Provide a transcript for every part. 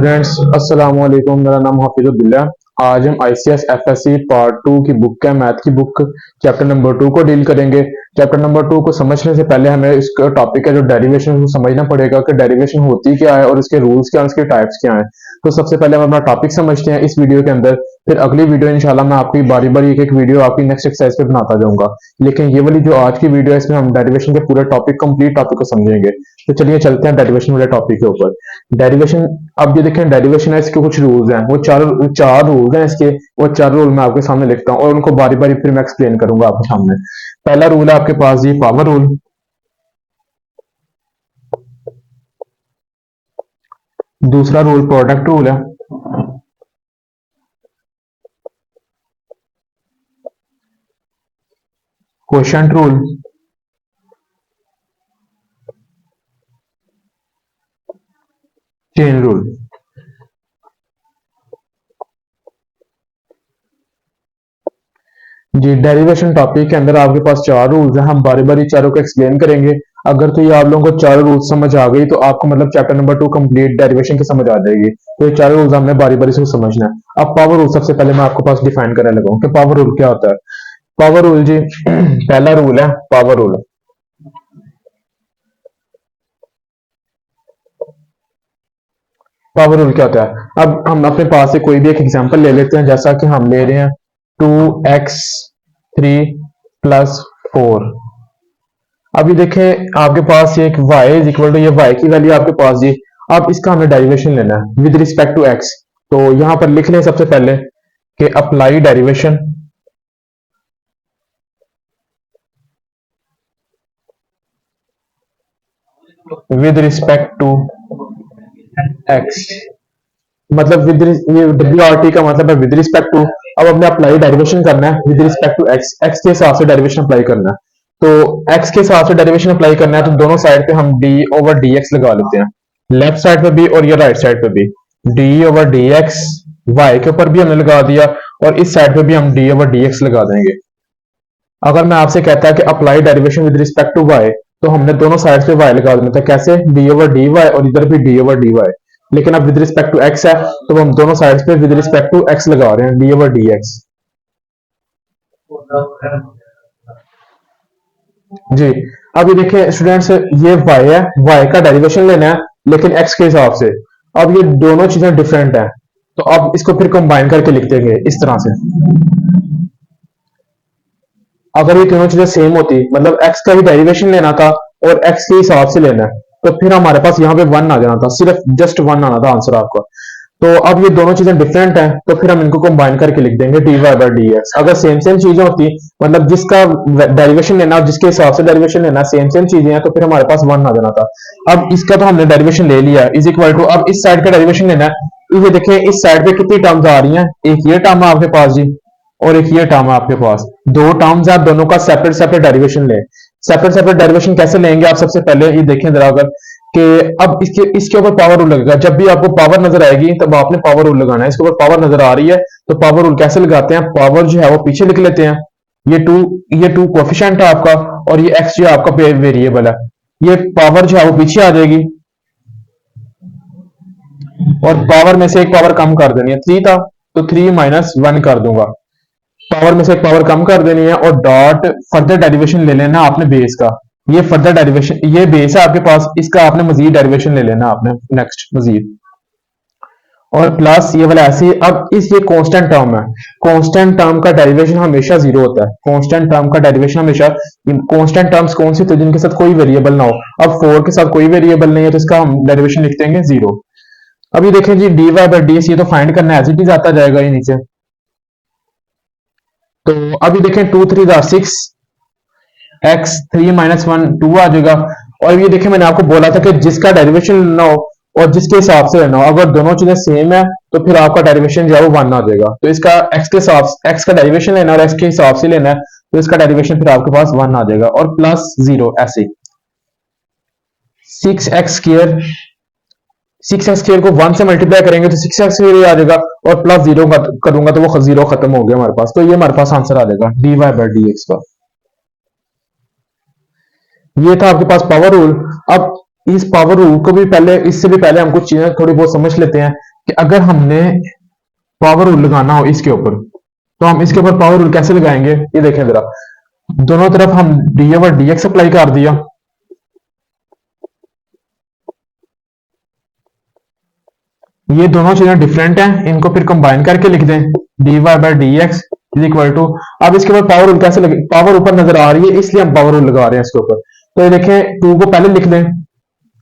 Students अस्सलाम वालेकुम। मेरा नाम हाफिज़ुल्लाह। आज हम आईसीएस एफएससी पार्ट 2 की बुक है, मैथ की बुक चैप्टर नंबर 2 को डील करेंगे। चैप्टर नंबर 2 को समझने से पहले हमें इसका टॉपिक है जो डेरिवेशन को समझना पड़ेगा कि डेरिवेशन होती क्या है और इसके रूल्स क्या हैं, इसके टाइप्स क्या हैं। तो सबसे पहले हम अपना टॉपिक समझते हैं इस वीडियो के अंदर। फिर अगली वीडियो इंशाल्लाह मैं आपकी बारी बारी एक एक वीडियो आपकी नेक्स्ट एक्सरसाइज पे बनाता जाऊंगा। लेकिन ये वाली जो आज की वीडियो है इसमें हम डेरिवेशन के पूरे टॉपिक कंप्लीट टॉपिक को समझेंगे। तो चलिए चलते हैं डेरिवेशन वाले टॉपिक के ऊपर। डेरिवेशन, अब ये देखें डेरिवेशन है, इसके कुछ रूल्स हैं। वो चार चार रूल्स हैं इसके। वो चार रूल मैं आपके सामने लिखता हूँ और उनको बारी बारी फिर मैं एक्सप्लेन करूंगा आपके सामने। पहला रूल है आपके पास जी पावर रूल। दूसरा रूल प्रोडक्ट रूल है। Quotient rule. Chain rule. जी, डेरिवेशन टॉपिक के अंदर आपके पास चार रूल्स हैं। हम बारी बारी चारों को एक्सप्लेन करेंगे। अगर तो ये आप लोगों को चारों रूल्स समझ आ गई तो आपको मतलब चैप्टर नंबर 2 कंप्लीट डेरिवेशन की समझ आ जाएगी। तो ये चारों रूल्स हमने बारी बारी से समझना है। अब पावर रूल सबसे पहले मैं आपको पास डिफाइन करने लगा हूं कि पावर रूल क्या होता है। पावर रूल जी पहला रूल है पावर रूल। पावर रूल क्या होता है? अब हम अपने पास से कोई भी एक एग्जांपल ले लेते हैं, जैसा कि हम ले रहे हैं 2x3 प्लस 4। अब ये देखें आपके पास एक y इज इक्वल टू, ये y की वैल्यू आपके पास जी। अब इसका हमें डेरिवेशन लेना है विद रिस्पेक्ट टू x। तो यहां पर लिख लें सबसे पहले कि apply derivation with respect to x। मतलब विद ये WRT का मतलब है विद रिस्पेक्ट टू। अब हमने अप्लाई डेरिवेशन करना है with respect to x। x के हिसाब से डेरिवेशन अप्लाई करना है। तो x के हिसाब से डेरिवेशन अप्लाई करना है तो दोनों साइड पे हम d ओवर dx लगा लेते हैं। लेफ्ट साइड पे भी और ये राइट साइड पे भी d ओवर dx। y के ऊपर भी हमने लगा दिया और इस साइड पे भी हम d ओवर dx लगा देंगे। अगर मैं आपसे कहता है कि apply derivation with respect to y, तो हमने दोनों साइड पे y लगा देना था। कैसे? d ओवर dy और इधर भी d ओवर dy। लेकिन अब विद रिस्पेक्ट टू x है तो हम दोनों साइड्स पे विद रिस्पेक्ट टू x लगा रहे हैं, d ओवर dx। जी, अब ये देखिए स्टूडेंट्स, ये y है, y का डेरिवेशन लेना है लेकिन x के हिसाब से। अब ये दोनों चीजें डिफरेंट हैं तो अब इसको फिर कंबाइन करके लिख देंगे इस तरह से। अगर ये तीनों चीजें सेम होती, मतलब x का भी डेरिवेशन लेना था और x के हिसाब से लेना है, तो फिर हमारे पास यहाँ पे 1 आ जाना था, सिर्फ जस्ट 1 आना था आंसर आपका। तो अब ये दोनों चीजें डिफरेंट हैं तो फिर हम इनको कंबाइन करके लिख देंगे dy बाई dx। अगर सेम सेम चीजें होती, मतलब जिसका डेरिवेशन लेना और जिसके हिसाब से डेरिवेशन लेना सेम सेम चीजें हैं, तो फिर हमारे पास 1 आ जाना था। अब इसका तो हमने डेरिवेशन ले लिया इज इक्वल टू, अब इस साइड का डेरिवेशन लेना है। ये देखिए इस साइड पे कितनी टर्म्स आ रही हैं, एक ये टर्म है आपके पास जी और एक ये टर्म है आपके पास। दो टर्म्स है, दोनों का सेपरेट सेपरेट डेरिवेशन लें। सेपरेट सेपरेट डेरिवेशन कैसे लेंगे आप सबसे पहले ये देखें जरा। अगर कि अब इसके ऊपर पावर रूल लगेगा, जब भी आपको पावर नजर आएगी तब आपने पावर रूल लगाना है। इसके ऊपर पावर नजर आ रही है तो पावर रूल कैसे लगाते हैं? पावर जो है वो पीछे लिख लेते हैं। ये टू कोफिशिएंट है आपका और ये x जो है आपका वेरिएबल है। ये पावर जो है वो पीछे आ जाएगी और पावर में से एक पावर कम कर देनी है। 3 था तो 3 माइनस 1 कर दूंगा। पावर में से एक पावर कम कर देनी है और डॉट फर्दर डेरिवेशन ले लेना आपने बेस का। ये फर्दर डेरिवेशन, ये बेस है आपके पास, इसका आपने मजीद डेरिवेशन ले लेना आपने नेक्स्ट मजीद। और प्लस ये वाला ऐसे ही। अब इस ये कांस्टेंट टर्म है, कांस्टेंट टर्म का डेरिवेशन हमेशा 0 होता है। कांस्टेंट टर्म का डेरिवेशन हमेशा, कांस्टेंट टर्म्स कौन सी? तो जिनके साथ कोई वेरिएबल ना हो। अब 4 के साथ कोई वेरिएबल नहीं है तो इसका हम डेरिवेशन लिख देंगे 0। अब ये देखें जी dy बाई ds, ये तो फाइंड करना है, एज इट इज आता जाएगा ये नीचे। तो अभी देखें 2 3 6 x 3 माइनस 1 2 आ जाएगा। और ये देखें मैंने आपको बोला था कि जिसका डेरिवेशन लेना हो और जिसके हिसाब से लेना हो, अगर दोनों चीजें सेम है तो फिर आपका डेरिवेशन जो है वो 1 आ जाएगा। तो इसका x के हिसाब, x का डेरिवेशन लेना और x के हिसाब से लेना है तो इसका डेरिवेशन फिर आपके पास 1 आ जाएगा और प्लस 0 ऐसे। 6x स्क्वायर, 6x स्क्वायर को 1 से मल्टीप्लाई करेंगे तो 6x स्क्वायर आ जाएगा और प्लस 0 करूंगा तो वो 0 खत्म हो गया हमारे पास। तो ये हमारे पास आंसर आ जाएगा dy बाई dx का। ये था आपके पास पावर रूल। अब इस पावर रूल को भी पहले, इससे भी पहले हम कुछ चीजें थोड़ी बहुत समझ लेते हैं कि अगर हमने पावर रूल लगाना हो इसके ऊपर, तो हम इसके ऊपर पावर रूल कैसे लगाएंगे, ये देखें जरा। दोनों तरफ हम D over d x apply कर दिया, ये दोनों चीजें डिफरेंट हैं, इनको फिर कंबाइन करके लिख दें d y by d x is equal to. अब इसके ऊपर पावर रूल कैसे लगे, पावर ऊपर नजर आ रही है इसलिए हम पावर रूल लगा रहे हैं इसके ऊपर। तो ये देखें, टू को पहले लिख दें,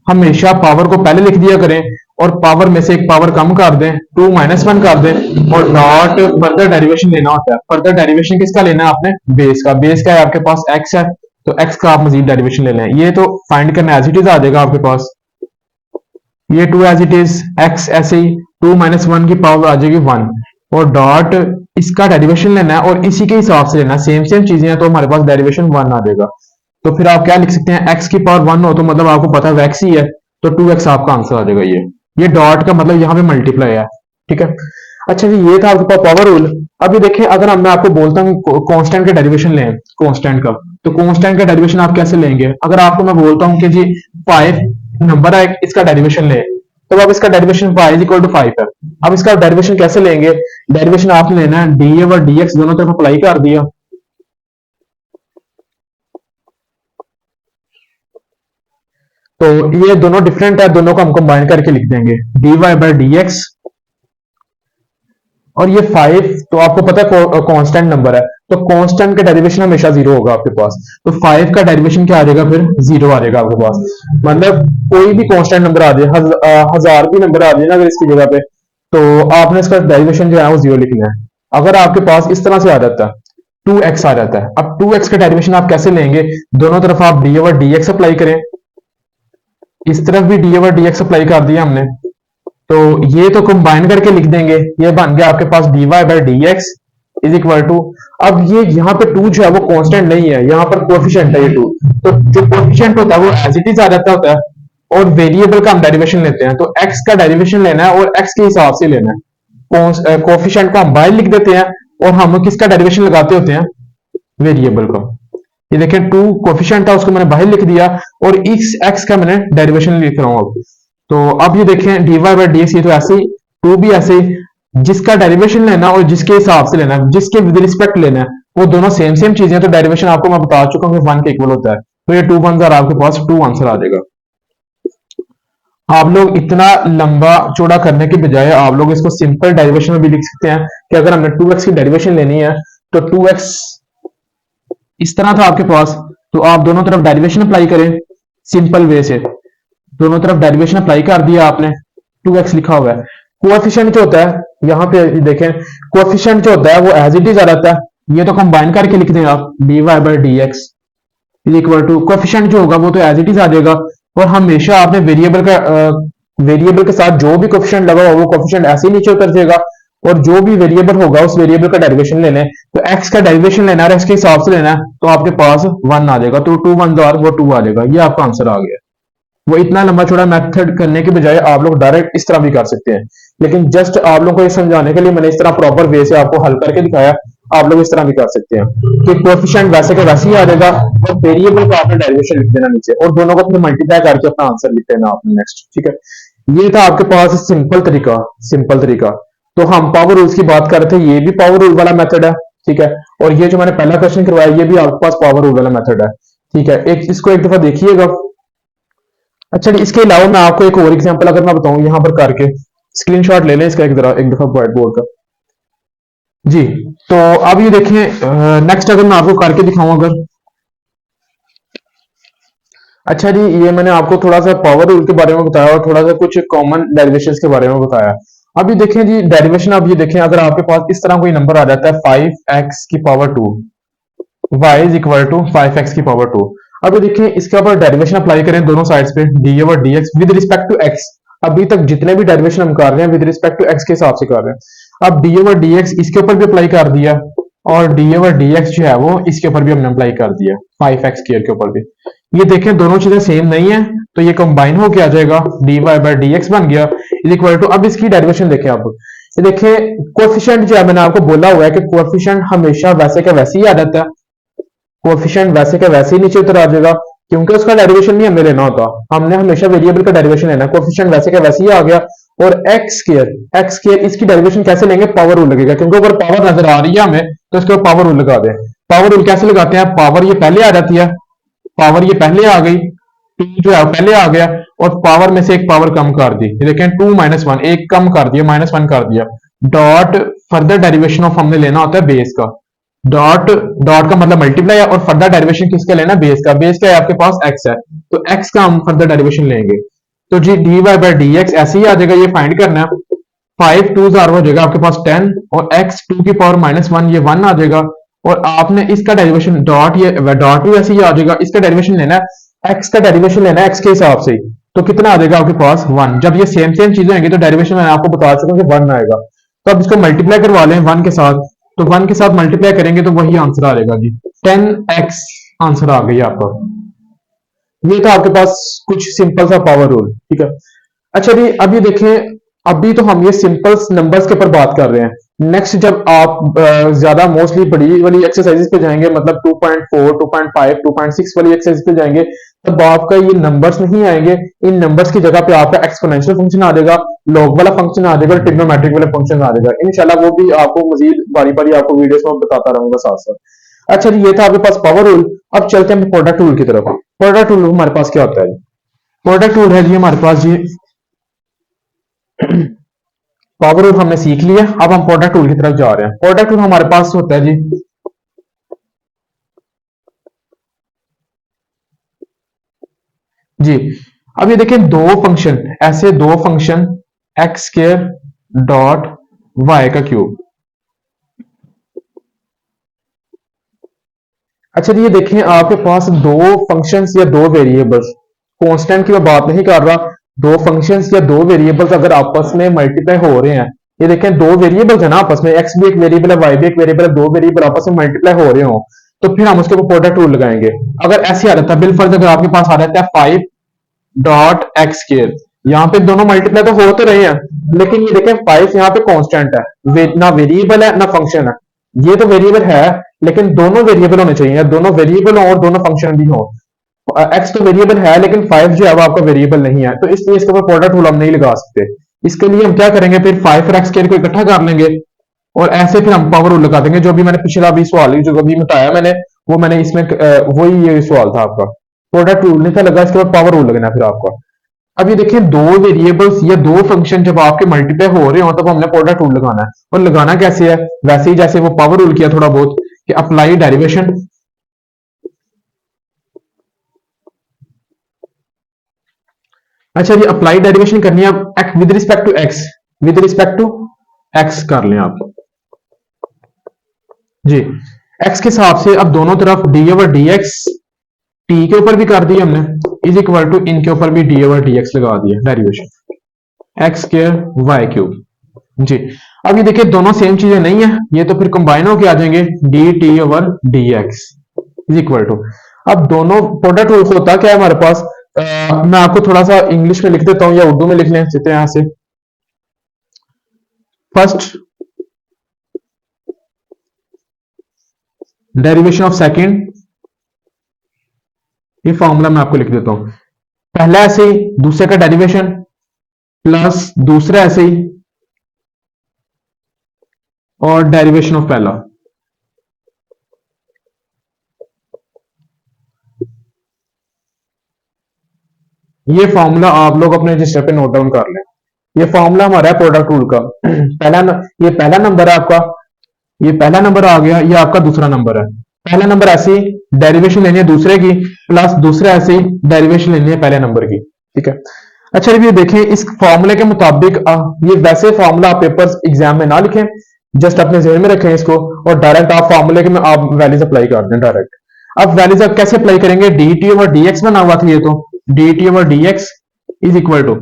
हमेशा पावर को पहले लिख दिया करें और पावर में से एक पावर कम कर दें, 2 - 1 कर दें और नॉट फर्दर डेरिवेशन लेना होता है। फर्दर डेरिवेशन किसका लेना है आपने, बेस का। बेस का है आपके पास x है, तो x का आप मजीद डेरिवेशन ले लें। ये तो फाइंड करना एज इट इज आ जाएगा आपके पास, ये 2 एज इट इज, x ऐसे ही 2 - 1 की पावर आ जाएगी 1 और डॉट इसका डेरिवेशन लेना है और इसी के हिसाब से लेना है, सेम सेम चीजें हैं तो हमारे पास डेरिवेशन 1 आ जाएगा। तो फिर आप क्या लिख सकते हैं, x की पावर 1 हो तो मतलब आपको पता है x ही है, तो 2x आपका आंसर आ जाएगा। ये डॉट का मतलब यहाँ पे मल्टीप्लाई है, ठीक है। अच्छा जी, ये था आपके पास पावर रूल। अब ये देखें, अगर मैं आपको बोलता हूँ कांस्टेंट का डेरिवेशन लें, कांस्टेंट का, तो कांस्टेंट का डेरिवेशन आप कैसे लेंगे। अगर आपको मैं बोलता हूँ कि जी 5 नंबर है, इसका डेरिवेशन ले, तो अब इसका derivation y is equal to 5 है। अब इसका डेरिवेशन कैसे लेंगे, डेरिवेशन आपने लेना है डी ओवर डी एक्स दोनों तरफ अप्लाई कर दिया, तो ये दोनों डिफरेंट है, दोनों को हम कंबाइन करके लिख देंगे d y by d x. और ये 5 तो आपको पता है कांस्टेंट नंबर है, तो कांस्टेंट का डेरिवेशन हमेशा 0 होगा आपके पास, तो 5 का डेरिवेशन क्या आ जाएगा, फिर 0 आ जाएगा आपके पास। मतलब कोई भी कांस्टेंट नंबर आ जाए, हजार भी नंबर आ जाए ना अगर इसकी जगह पे, तो आपने इसका डेरिवेशन जो है वो 0 लिखना है। अगर आपके पास इस तरह से आ जाता है, 2x आ जाता है, अब 2x का डेरिवेशन आप कैसे लेंगे, दोनों तरफ आप D over d x apply करें, इस तरफ भी D over d x apply कर दिया हमने, तो ये तो कंबाइन करके लिख देंगे, ये बन गया आपके पास d y by d x is equal to. अब ये यहाँ पे 2 जो है वो कांस्टेंट नहीं है, यहाँ पर कोफिशिएंट है ये 2, तो जो कोफिशिएंट होता है वो एज इट इज आ जाता होता है और वेरिएबल का हम डेरिवेशन लेते हैं, तो x का डेरिवेशन लेना है और x के हिसाब से लेना है। कोफिशिएंट को हम बाहर लिख देते हैं और हम किसका डेरिवेशन लगाते होते हैं, वेरिएबल का। ये देखें, 2 कोफिशिएंट था उसको मैंने बाहर लिख दिया और इस x का मैंने डेरिवेशन लिख रहा हूं अब। तो अब ये देखें d y by d x, ये तो ऐसे ही, 2 भी ऐसे ही, जिसका डेरिवेशन लेना और जिसके हिसाब से लेना, जिसके विद रिस्पेक्ट लेना है, वो दोनों सेम सेम चीजें, तो डेरिवेशन आपको मैं बता चुका हूं कि 1 के इक्वल होता है, तो ये 2 1 आपके पास 2 आंसर आ जाएगा। आप लोग इतना लंबा चौड़ा करने के बजाय आप लोग इसको सिंपल डेरिवेशन में भी लिख सकते हैं कि अगर हमने 2x की डेरिवेशन लेनी है तो 2x इस तरह था आपके पास, तो आप दोनों तरफ डेरिवेशन अप्लाई करें सिंपल वे से, दोनों तरफ डेरिवेशन अप्लाई कर दिया आपने, 2x लिखा हुआ है। कोएफिशिएंट जो होता है यहाँ पे देखें, कोएफिशिएंट जो होता है वो एज इट इज आ जाता है, ये तो कंबाइन करके लिख दें आप d y by d x is equal to, coefficient जो होगा वो तो एज इट इज आ जाएगा और हमेशा आपने वेरिएबल के साथ जो भी कोएफिशिएंट लगा हुआ वो कोएफिशिएंट ऐसे ही नीचे उतर जाएगा और जो भी वेरिएबल होगा उस वेरिएबल का डेरिवेशन लेना है, तो x का डेरिवेशन लेना है, x के हिसाब से लेना है, तो आपके पास 1 आ जाएगा, तो 2 1 वो 2 आ जाएगा, ये आपका आंसर आ गया। वो इतना लंबा चौड़ा मेथड करने के बजाय आप लोग डायरेक्ट इस तरह भी कर सकते हैं, लेकिन जस्ट आप लोगों को ये समझाने के लिए मैंने इस तरह प्रॉपर वे से आपको हल करके दिखाया। आप लोग इस तरह भी कर सकते हैं कि कोएफिशिएंट वैसे का वैसे ही आ जाएगा और वेरिएबल को आपने डेरिवेशन लिख देना नीचे और दोनों को फिर मल्टीप्लाई करके अपना आंसर लिख देना आपने नेक्स्ट, ठीक है। ये था आपके पास सिंपल तरीका। तो हम पावर रूल्स की बात कर रहे थे, ये भी पावर रूल वाला मेथड है, ठीक है, और ये जो मैंने पहला क्वेश्चन करवाया ये भी आपके पास पावर रूल वाला मेथड है, ठीक है। इसको एक दफा देखिएगा। अच्छा, इसके अलावा मैं आपको एक और एग्जांपल अगर मैं बताऊं यहाँ पर करके, स्क्रीनशॉट ले लें इसका एक दफा व्हाइट बोर्ड का जी। तो अब ये देखें, नेक्स्ट अगर मैं आपको करके दिखाऊं अगर, अच्छा जी, ये मैंने आपको थोड़ा सा पावर रूल के बारे में बताया और थोड़ा सा कुछ कॉमन डेरिवेशंस के बारे में बताया। अभी देखें जी डेरिवेशन, अब ये देखें अगर आपके पास इस तरह कोई नंबर आ जाता है 5x की power 2, y is equal to 5x की पावर 2। अब ये देखें इसके ऊपर डेरिवेशन अप्लाई करें दोनों साइड्स पे, d over d x with respect to x। अभी तक जितने भी डेरिवेशन हम कर रहे हैं विद रिस्पेक्ट टू x के हिसाब से कर रहे हैं। अब डी ओवर डी एक्स इसके ऊपर भी अप्लाई कर दिया और डी ओवर डी एक्स जो है वो इसके ऊपर भी हमने अप्लाई कर दिया 5x स्क्वायर के ऊपर भी। ये देखें दोनों चीजें सेम नहीं है, तो ये कंबाइन होके आ जाएगा, d y by d x बन गया इज इक्वल टू। अब इसकी डेरिवेशन देखें आप, ये देखें कोएफिशिएंट जो है मैंने आपको बोला हुआ है कि कोएफिशिएंट हमेशा वैसे का वैसे ही आ जाता है, कोएफिशिएंट वैसे का वैसे ही नीचे उतर आ जाएगा क्योंकि उसका डेरिवेशन नहीं हमें लेना होता, हमने हमेशा वेरिएबल का डेरिवेशन लेना है। कोएफिशिएंट वैसे का वैसे ही आ गया और एक्स स्केयर इसकी डेरिवेशन कैसे लेंगे, पावर रूल लगेगा, क्योंकि ऊपर पावर नजर आ रही है हमें, तो इसके ऊपर पावर रूल लगा दें। पावर रूल कैसे लगाते हैं, पावर ये पहले आ जाती है, पावर ये पहले आ गई, टू जो है पहले आ गया, और पावर में से एक पावर कम कर दी, ये देखें 2 - 1, एक कम कर दिया, -1 कर दिया, डॉट फर्दर डेरिवेशन ऑफ हमने लेना होता है बेस का, डॉट डॉट का मतलब मल्टीप्लाई है, और फर्दर डेरिवेशन किसका लेना, बेस का, बेस क्या है आपके पास एक्स है, तो एक्स का हम फर्दर डेरिवेशन लेंगे, तो जी dy बाई डी एक्स ऐसे ही आ जाएगा, ये फाइंड करना है, 5 2 हो जाएगा आपके पास 10, और x 2 की पावर -1 ये 1 आ जाएगा, और आपने इसका डेरिवेशन डॉट, ये डॉट भी ऐसे ही आ जाएगा, इसका डेरिवेशन लेना है, x का डेरिवेशन लेना है x के हिसाब से, तो कितना आ जाएगा आपके पास 1, जब ये सेम सेम चीजें होंगी तो डेरिवेशन मैं आपको बता चुका हूं कि 1 आएगा, तो अब इसको मल्टीप्लाई करवा लें 1 के साथ, तो 1 के साथ मल्टीप्लाई करेंगे तो वही आंसर आ जाएगा जी, 10x आंसर आ गई आपका। ये था आपके पास कुछ सिंपल सा पावर रूल, ठीक है। अच्छा जी, अभी देखें, अभी तो हम ये सिंपल नंबर्स के ऊपर बात कर रहे हैं, नेक्स्ट जब आप ज्यादा मोस्टली बड़ी वाली एक्सरसाइजेस पे जाएंगे, मतलब 2.4 2.5 2.6 वाली एक्सरसाइज पे जाएंगे, तब आपका ये नंबर्स नहीं आएंगे, इन नंबर्स की जगह पे आपका एक्सपोनेंशियल फंक्शन आ जाएगा, लॉग वाला फंक्शन आ जाएगा, ट्रिग्नोमेट्रिक वाला फंक्शन आ जाएगा, इंशाल्लाह वो भी आपको मजीद बारी बारी आपको वीडियोस में बताता रहूंगा साथ साथ। अच्छा जी, ये था आपके पास पावर रूल। अब चलते हैं प्रोडक्ट रूल की तरफ। प्रोडक्ट रूल हमारे पास क्या होता है, प्रोडक्ट रूल है जी हमारे पास जी, पावर रूल हमने सीख लिया, अब हम प्रोडक्ट रूल की तरफ जा रहे हैं। प्रोडक्ट रूल हमारे पास होता है जी, जी अब ये देखें, दो फंक्शन, ऐसे दो function x square dot y का क्यूब। अच्छा जी, ये देखें आपके पास दो फंक्शंस या दो वेरिएबल्स, कांस्टेंट की मैं बात नहीं कर रहा, दो फंक्शंस या दो वेरिएबल्स अगर आपस में मल्टीप्लाई हो रहे हैं, ये देखें दो वेरिएबल्स है ना आपस में, एक्स भी एक वेरिएबल है, वाई भी एक वेरिएबल है, दो वेरिएबल आपस में मल्टीप्लाई हो रहे हो, तो फिर हम उसके ऊपर प्रोडक्ट रूल लगाएंगे। अगर ऐसे आ जाता है बिलफर्ज, अगर आपके पास आ जाता है 5 डॉट एक्स स्क्वायर, यहाँ पे दोनों मल्टीप्लाई तो हो तो रहे हैं, लेकिन ये देखें 5 यहाँ पे कांस्टेंट है, ना वेरिएबल है ना फंक्शन है, ये तो वेरिएबल है लेकिन दोनों वेरिएबल होने चाहिए, दोनों वेरिएबल हो और दोनों फंक्शन भी हो। एक्स तो वेरिएबल है लेकिन 5 जो है वो आपका वेरिएबल नहीं है, तो इसलिए इसके ऊपर प्रोडक्ट रूल हम नहीं लगा सकते। इसके लिए हम क्या करेंगे, फिर 5 और एक्स स्क्वायर को इकट्ठा कर लेंगे, और ऐसे फिर हम पावर रूल लगा देंगे, जो भी मैंने पिछला भी सवाल जो अभी बताया मैंने, वो मैंने इसमें वही ये सवाल था आपका, प्रोडक्ट रूल नहीं था लगा, इसके बाद पावर रूल लगना फिर आपका। अब ये देखिए, दो वेरिएबल्स या दो फंक्शन जब आपके मल्टीप्लाई हो रहे हो तब हमने प्रोडक्ट रूल लगाना है, और लगाना कैसे है, वैसे ही जैसे वो पावर रूल किया थोड़ा बहुत, कि अप्लाई डेरिवेशन, अच्छा जी अप्लाई डेरिवेशन करनी है अब with respect to x, with respect to x कर लें आप जी, एक्स के हिसाब से अब दोनों तरफ D over d x, T के ऊपर भी कर दिया हमने, इज इक्वल टू इनके ऊपर भी डी ओवर डी एक्स लगा दिया derivation, x square y cube जी। अब ये देखिए दोनों सेम चीजें नहीं है, ये तो फिर कंबाइन होके आ जाएंगे, d t over d x is equal to, अब दोनों प्रोडक्ट रूल होता क्या है हमारे पास, मैं आपको थोड़ा सा इंग्लिश में लिख देता हूं या उर्दू में लिख लें, चलते हैं यहां से। फर्स्ट डेरिवेशन ऑफ सेकंड, ये फॉर्मूला मैं आपको लिख देता हूं, पहला ऐसे ही, दूसरे का डेरिवेशन प्लस दूसरा ऐसे ही, और डेरिवेशन ऑफ पहला, ये फॉर्मूला आप लोग अपने रजिस्टर पे नोट डाउन कर लें। ये फॉर्मूला हमारा है प्रोडक्ट रूल का, ये पहला नंबर है आपका, ये पहला नंबर आ गया, ये आपका दूसरा नंबर है, पहला नंबर ऐसे ही डेरिवेशन लेनी है दूसरे की, प्लस दूसरा ऐसे ही डेरिवेशन लेनी है पहले नंबर की, ठीक है। अच्छा ये देखें, इस फॉर्मूले के मुताबिक ये वैसे फॉर्मूला आप पेपर्स एग्जाम में ना लिखें, जस्ट अपने जहन में रखें इसको, और डायरेक्ट आप फॉर्मूले के में आप वैल्यूज अप्लाई कर दें डायरेक्ट। अब वैल्यूज आप कैसे अप्लाई करेंगे, d t over d x बना हुआ था, ये तो d t over d x is equal to,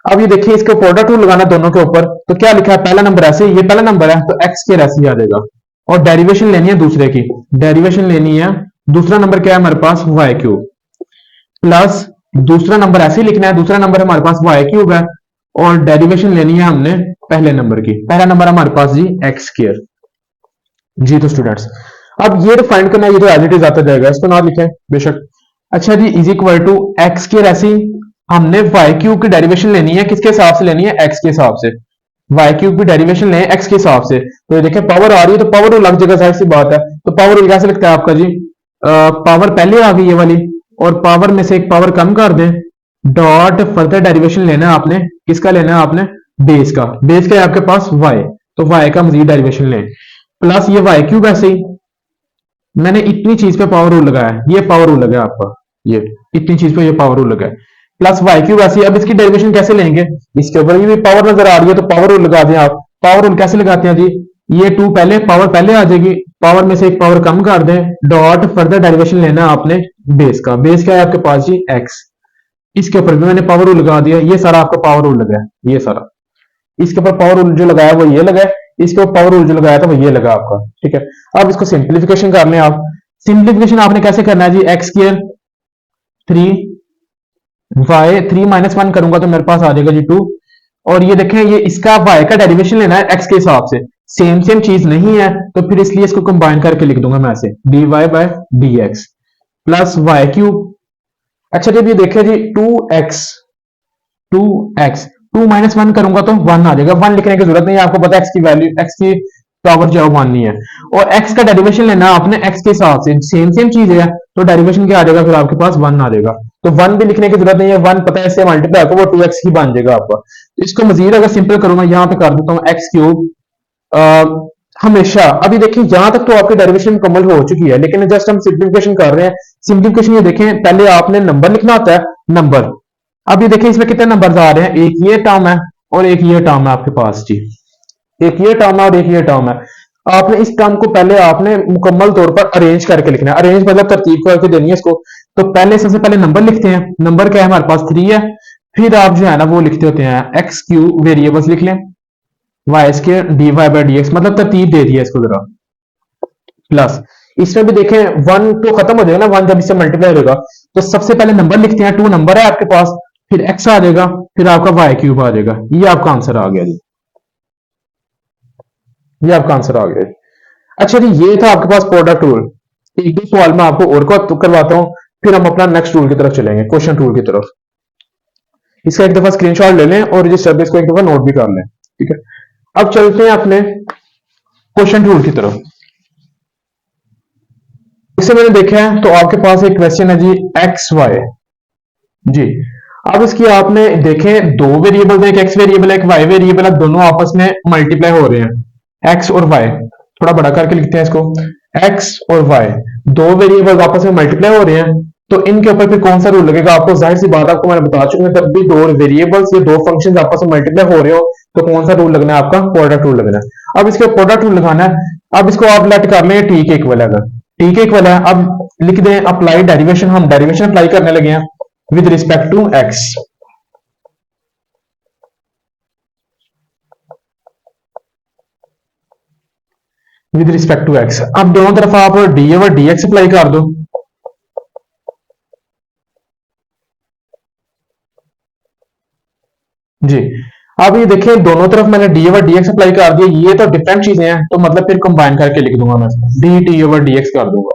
अब ये देखिए इसके प्रोडक्ट रूल लगाना दोनों के ऊपर, तो क्या लिखा है, पहला नंबर ऐसे, ये पहला नंबर है तो एक्स के ऐसे ही आ जाएगा, और डेरिवेशन लेनी है दूसरे की, डेरिवेशन लेनी है, दूसरा नंबर क्या है हमारे पास वाई क्यूब, प्लस दूसरा नंबर ऐसे ही लिखना है, दूसरा नंबर हमारे पास वाई क्यूब है, और डेरिवेशन लेनी है हमने पहले नंबर की, पहला नंबर हमारे पास जी एक्स स्क्वायर जी। तो स्टूडेंट्स अब ये फाइंड करना, ये तो एज इट इज आता जाएगा, इसको ना लिखें बेशक। अच्छा जी, is equal to x square ऐसे ही, हमने वाई क्यूब की डेरिवेशन लेनी है, किसके हिसाब से लेनी है, एक्स के हिसाब से। वाई क्यूब की डेरिवेशन लें एक्स के हिसाब से, तो ये देखें पावर आ रही है तो पावर रूल लग जाएगा, जाहिर सी बात है। तो पावर रूल कैसे लगता है आपका जी, पावर पहले आ गई ये वाली, और पावर में से एक पावर कम कर दें, डॉट फर्दर डेरिवेशन लेना है आपने, किसका लेना है आपने, बेस का। बेस का है आपके पास वाई, तो वाई का मजीद डेरिवेशन लें, प्लस ये वाई क्यूब। ऐसे ही मैंने इतनी चीज पे पावर रूल लगाया है, ये पावर रूल लगा आपका, ये इतनी चीज पे ये पावर रूल लगा है, प्लस वाई क्यूब ऐसी। अब इसकी डेरिवेशन कैसे लेंगे, इसके ऊपर भी पावर नजर आ रही है तो पावर रूल लगा दें आप। पावर रूल कैसे लगाते हैं जी, ये टू पहले, पावर पहले आ जाएगी, पावर में से एक पावर कम कर दें, डॉट फर्दर डेरिवेशन लेना है आपने बेस का। बेस क्या है आपके पास जी, एक्स। इसके ऊपर भी मैंने पावर रूल लगा दिया, ये सारा आपका पावर रूल लगा है, ये सारा। इसके ऊपर पावर रूल जो लगाया वो ये लगा है, इसके ऊपर पावर रूल जो लगाया था वो ये लगा आपका, ठीक है। अब इसको सिंप्लीफिकेशन कर लें आप। सिंप्लीफिकेशन आपने कैसे करना है जी, एक्स स्क्वायर 3 वाई, 3 - 1 करूंगा तो मेरे पास आ जाएगा जी 2। और ये देखें, ये इसका वाई का डेरिवेशन लेना है एक्स के हिसाब से, सेम सेम चीज नहीं है तो फिर इसलिए इसको कंबाइन करके लिख दूंगा मैं ऐसे, d y by d x plus y cube. अच्छा जब ये देखें जी 2x 2 - 1 करूंगा तो 1 आ जाएगा। 1 लिखने की जरूरत नहीं है, आपको पता है एक्स की वैल्यू, एक्स की पावर जो है 1 नहीं है। और एक्स का डेरिवेशन लेना है आपने एक्स के हिसाब से, सेम सेम चीज है तो डेरिवेशन क्या आ जाएगा, फिर आपके पास 1 आ जाएगा। तो 1 भी लिखने की जरूरत नहीं है, 1 पता है इससे मल्टीप्लाई होगा वो 2x ही बन जाएगा आपका। तो इसको मजीद अगर सिंपल करूं मैं यहाँ पे कर देता हूँ एक्स क्यूब। हमेशा अभी देखिए यहां तक तो आपकी डेरिवेशन मुकम्मल हो चुकी है, लेकिन जस्ट हम सिंप्लीफिकेशन कर रहे हैं। सिंप्लीफिकेशन ये देखें, पहले आपने नंबर लिखना होता है, नंबर। अब ये देखिए इसमें कितने नंबर आ रहे हैं, एक ये टर्म है और एक ये टर्म है आपके पास जी, एक ये टर्म है और एक ये टर्म है। आपने इस टर्म को पहले आपने मुकम्मल तौर पर अरेंज करके लिखना है, अरेंज मतलब तरतीब करके देनी है इसको। तो पहले सबसे पहले नंबर लिखते हैं, नंबर क्या है हमारे पास 3 है। फिर आप जो है ना वो लिखते होते हैं एक्स क्यू, वेरिएबल्स लिख लें, y square d y by d x, मतलब तरतीब दे दिया इसको जरा। प्लस इसमें भी देखें 1 तो खत्म हो जाएगा ना, 1 जब इससे मल्टीप्लाई होगा तो सबसे पहले नंबर लिखते हैं, 2 नंबर है आपके पास, फिर एक्स आ जाएगा, फिर आपका वाई क्यूब आ जाएगा। ये आपका आंसर आ गया जी, ये आपका आंसर आ गया। अच्छा जी ये था आपके पास प्रोडक्ट रूल। एक दो सवाल मैं आपको और को करवाता हूं, फिर हम अपना नेक्स्ट रूल की तरफ चलेंगे, क्वेश्चन रूल की तरफ। इसका एक दफा स्क्रीनशॉट ले लें और रजिस्टर पे इसको एक दफा नोट भी कर लें, ठीक है। अब चलते हैं अपने क्वेश्चन रूल की तरफ। इसे मैंने देखा है तो आपके पास एक क्वेश्चन है जी एक्स वाई जी। अब इसकी आपने देखें दो वेरिएबल है, एक एक्स वेरिएबल है एक वाई वेरिएबल है, दोनों आपस में मल्टीप्लाई हो रहे हैं, एक्स और वाई। थोड़ा बड़ा करके लिखते हैं इसको, एक्स और वाई दो वेरिएबल आपस में मल्टीप्लाई हो रहे हैं, तो इनके ऊपर फिर कौन सा रूल लगेगा आपको। जाहिर सी बात आपको मैंने बता चुका हूं, जब भी दो वेरिएबल्स या दो फंक्शंस आपस में मल्टीप्लाई हो रहे हो तो कौन सा रूल लगना है आपका, प्रोडक्ट रूल लगना है। अब इसके प्रोडक्ट रूल लगाना है। अब इसको आप लेट कर लें टी के इक्वल है, अगर टी के इक्वल है अब लिख दें अप्लाई डेरिवेशन, हम डेरिवेशन अप्लाई करने लगे हैं with respect to x. With respect to x, अब दोनों तरफ आप डी और डी एक्स अप्लाई कर दो जी। अब ये देखिए दोनों तरफ मैंने D over d x apply कर दिया, ये तो डिफरेंट चीजें हैं तो मतलब फिर कंबाइन करके लिख दूंगा मैं, D t over d x कर दूंगा।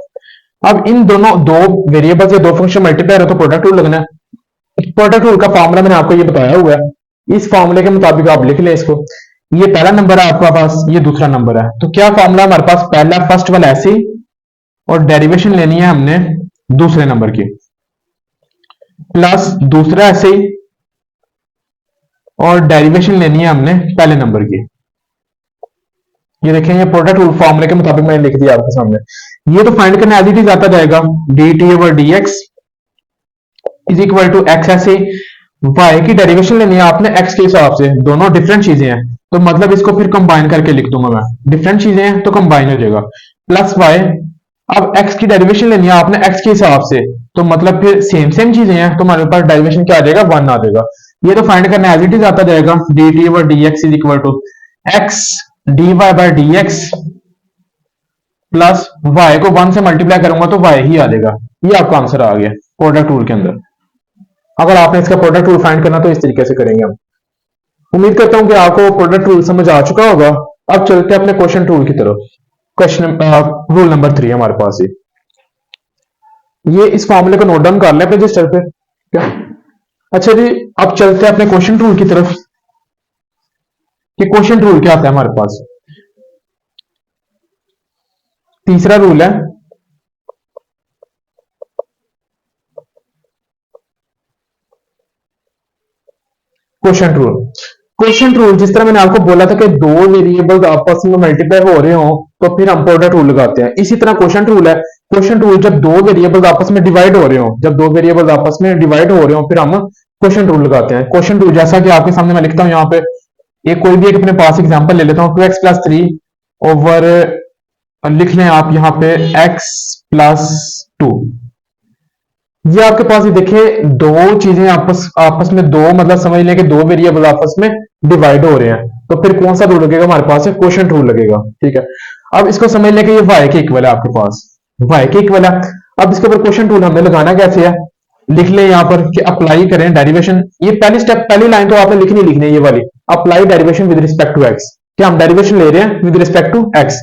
अब इन दोनों दो वेरिएबल्स या दो फंक्शन मल्टीप्लाई है तो प्रोडक्ट रूल लगना है। प्रोडक्ट रूल का फॉर्मूला मैंने आपको ये बताया हुआ है, इस फॉर्मूले के मुताबिक आप लिख लें इसको। ये पहला नंबर है आपका पास, ये दूसरा नंबर है, तो क्या फॉर्मूला हमारे पास, पहला फर्स्ट वाला ऐसे ही और डेरिवेशन लेनी है हमने दूसरे नंबर की, प्लस दूसरा ऐसे ही और डेरिवेशन लेनी है हमने पहले नंबर की। ये देखें ये प्रोडक्ट रूल फॉर्मूले के मुताबिक मैंने लिख दिया आपके सामने। ये तो फाइंड करना एज इट इज आता जाएगा, d t over d x is equal to x ऐसे, वाई की डेरिवेशन लेनी है आपने एक्स के हिसाब से, दोनों डिफरेंट चीजें हैं तो मतलब इसको फिर कंबाइन करके लिख दूंगा मैं, डिफरेंट चीजें हैं तो कंबाइन हो जाएगा, प्लस वाई। अब एक्स की डेरिवेशन लेनी है आपने एक्स के हिसाब से तो मतलब फिर सेम सेम चीजें हैं तो हमारे पास डेरिवेशन क्या आ जाएगा, 1 आ जाएगा। ये तो फाइंड करना एज इट इज आता जाएगा, d t over d x is equal to x d y by d x plus y को 1 से मल्टीप्लाई करूंगा तो वाई ही आ जाएगा। ये आपका आंसर आ गया प्रोडक्ट रूल के अंदर। अगर आपने इसका प्रोडक्ट रूल फाइंड करना तो इस तरीके से करेंगे हम। उम्मीद करता हूं कि आपको प्रोडक्ट रूल समझ आ चुका होगा। अब चलते हैं अपने क्वेश्चन रूल की तरफ। क्वेश्चन रूल नंबर 3 हमारे पास ये इस फॉर्मूले को नोट डाउन कर लें अपने रजिस्टर पे। अच्छा जी, अब चलते हैं अपने क्वेश्चन रूल की तरफ कि क्वेश्चन रूल क्या आता है हमारे पास। तीसरा रूल है क्वेश्चन रूल। क्वेश्चन रूल जिस तरह मैंने आपको बोला था कि दो वेरिएबल्स आपस में मल्टीप्लाई हो रहे हो तो फिर हम प्रोडक्ट रूल लगाते हैं, इसी तरह क्वेश्चन रूल है। क्वेश्चन रूल जब दो वेरिएबल्स आपस में डिवाइड हो रहे हो, जब दो वेरिएबल्स आपस में डिवाइड हो रहे हो फिर हम क्वेश्चन रूल लगाते हैं। क्वेश्चन रूल जैसा कि आपके सामने मैं लिखता हूं यहाँ पे, एक कोई भी एक अपने पास एग्जांपल ले लेता हूँ, 2x+3 ओवर, लिख लें आप यहाँ पे x+2। ये आपके पास ये देखिए दो चीजें आपस आपस में दो, मतलब समझ लें कि दो वेरिएबल आपस में डिवाइड हो रहे हैं, तो फिर कौन सा रूल लगेगा हमारे पास है, क्वोशंट रूल लगेगा। ठीक है, अब इसको समझ लें कि ये y के इक्वल है, आपके पास y के इक्वल है। अब इसके ऊपर क्वोशंट रूल हमें लगाना कैसे है, लिख लें यहाँ पर कि अप्लाई करें डेरिवेशन। ये पहली स्टेप, पहली लाइन तो आपने लिखनी है ये वाली, apply derivation with respect to x। क्या हम डेरिवेशन ले रहे हैं विद रिस्पेक्ट टू x।